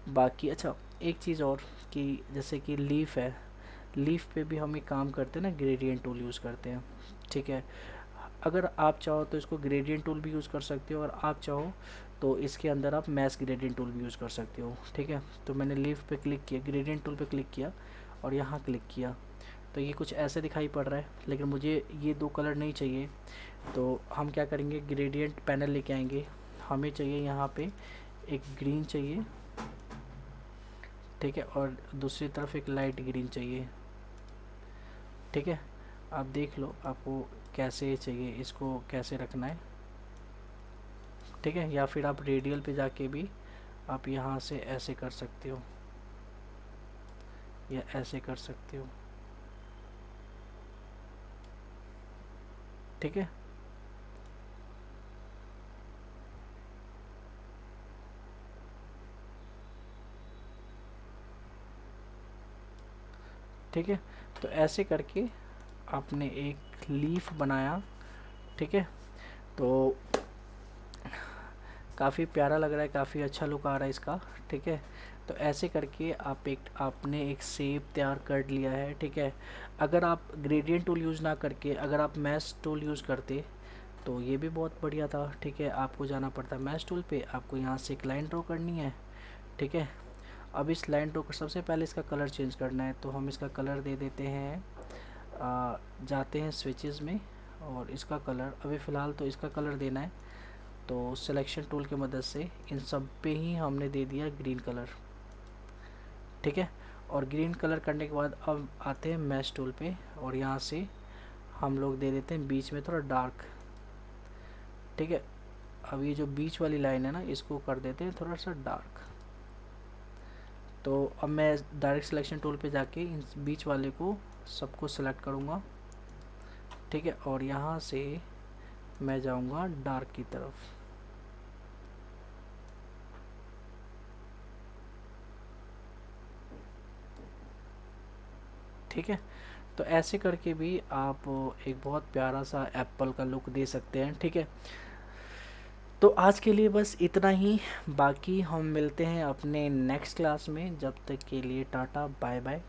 Speaker 1: बाकी अच्छा एक चीज़ और, कि जैसे कि लीफ है, लीफ पे भी हम एक काम करते हैं ना, ग्रेडियंट टूल यूज़ करते हैं, ठीक है। अगर आप चाहो तो इसको ग्रेडियंट टूल भी यूज़ कर सकते हो, और आप चाहो तो इसके अंदर आप मैश ग्रेडियंट टूल भी यूज़ कर सकते हो, ठीक है। तो मैंने लीफ पे क्लिक किया, ग्रेडियंट टूल पे क्लिक किया और यहाँ क्लिक किया, तो ये कुछ ऐसे दिखाई पड़ रहा है, लेकिन मुझे ये 2 कलर नहीं चाहिए। तो हम क्या करेंगे, ग्रेडियंट पैनल लेके आएंगे, हमें चाहिए यहाँ पे एक ग्रीन चाहिए, ठीक है, और दूसरी तरफ एक लाइट ग्रीन चाहिए, ठीक है। आप देख लो आपको कैसे चाहिए, इसको कैसे रखना है, ठीक है। या फिर आप रेडियल पे जाके भी आप यहाँ से ऐसे कर सकते हो या ऐसे कर सकते हो, ठीक है। ठीक है, तो ऐसे करके आपने एक लीफ बनाया, ठीक है। तो काफ़ी प्यारा लग रहा है, काफ़ी अच्छा लुक आ रहा है इसका, ठीक है। तो ऐसे करके आपने एक सेब तैयार कर लिया है, ठीक है। अगर आप ग्रेडियंट टूल यूज़ ना करके अगर आप मैश टूल यूज़ करते तो ये भी बहुत बढ़िया था, ठीक है। आपको जाना पड़ता मैश टूल पे, आपको यहाँ से एक लाइन ड्रॉ करनी है, ठीक है। अब इस लाइन ड्रॉ कर सबसे पहले इसका कलर चेंज करना है, तो हम इसका कलर दे देते हैं जाते हैं स्विचेस में और इसका कलर अभी फ़िलहाल तो इसका कलर देना है, तो सिलेक्शन टूल की मदद से इन सब पे ही हमने दे दिया ग्रीन कलर। ठीक है, और ग्रीन कलर करने के बाद अब आते हैं मैश टूल पे और यहाँ से हम लोग दे देते हैं बीच में थोड़ा डार्क। ठीक है, अब ये जो बीच वाली लाइन है ना, इसको कर देते हैं थोड़ा सा डार्क। तो अब मैं डायरेक्ट सिलेक्शन टूल पे जाके इन बीच वाले को सबको सेलेक्ट करूँगा। ठीक है, और यहाँ से मैं जाऊँगा डार्क की तरफ। ठीक है, तो ऐसे करके भी आप एक बहुत प्यारा सा एप्पल का लुक दे सकते हैं। ठीक है, तो आज के लिए बस इतना ही, बाकी हम मिलते हैं अपने नेक्स्ट क्लास में। जब तक के लिए टाटा बाय बाय।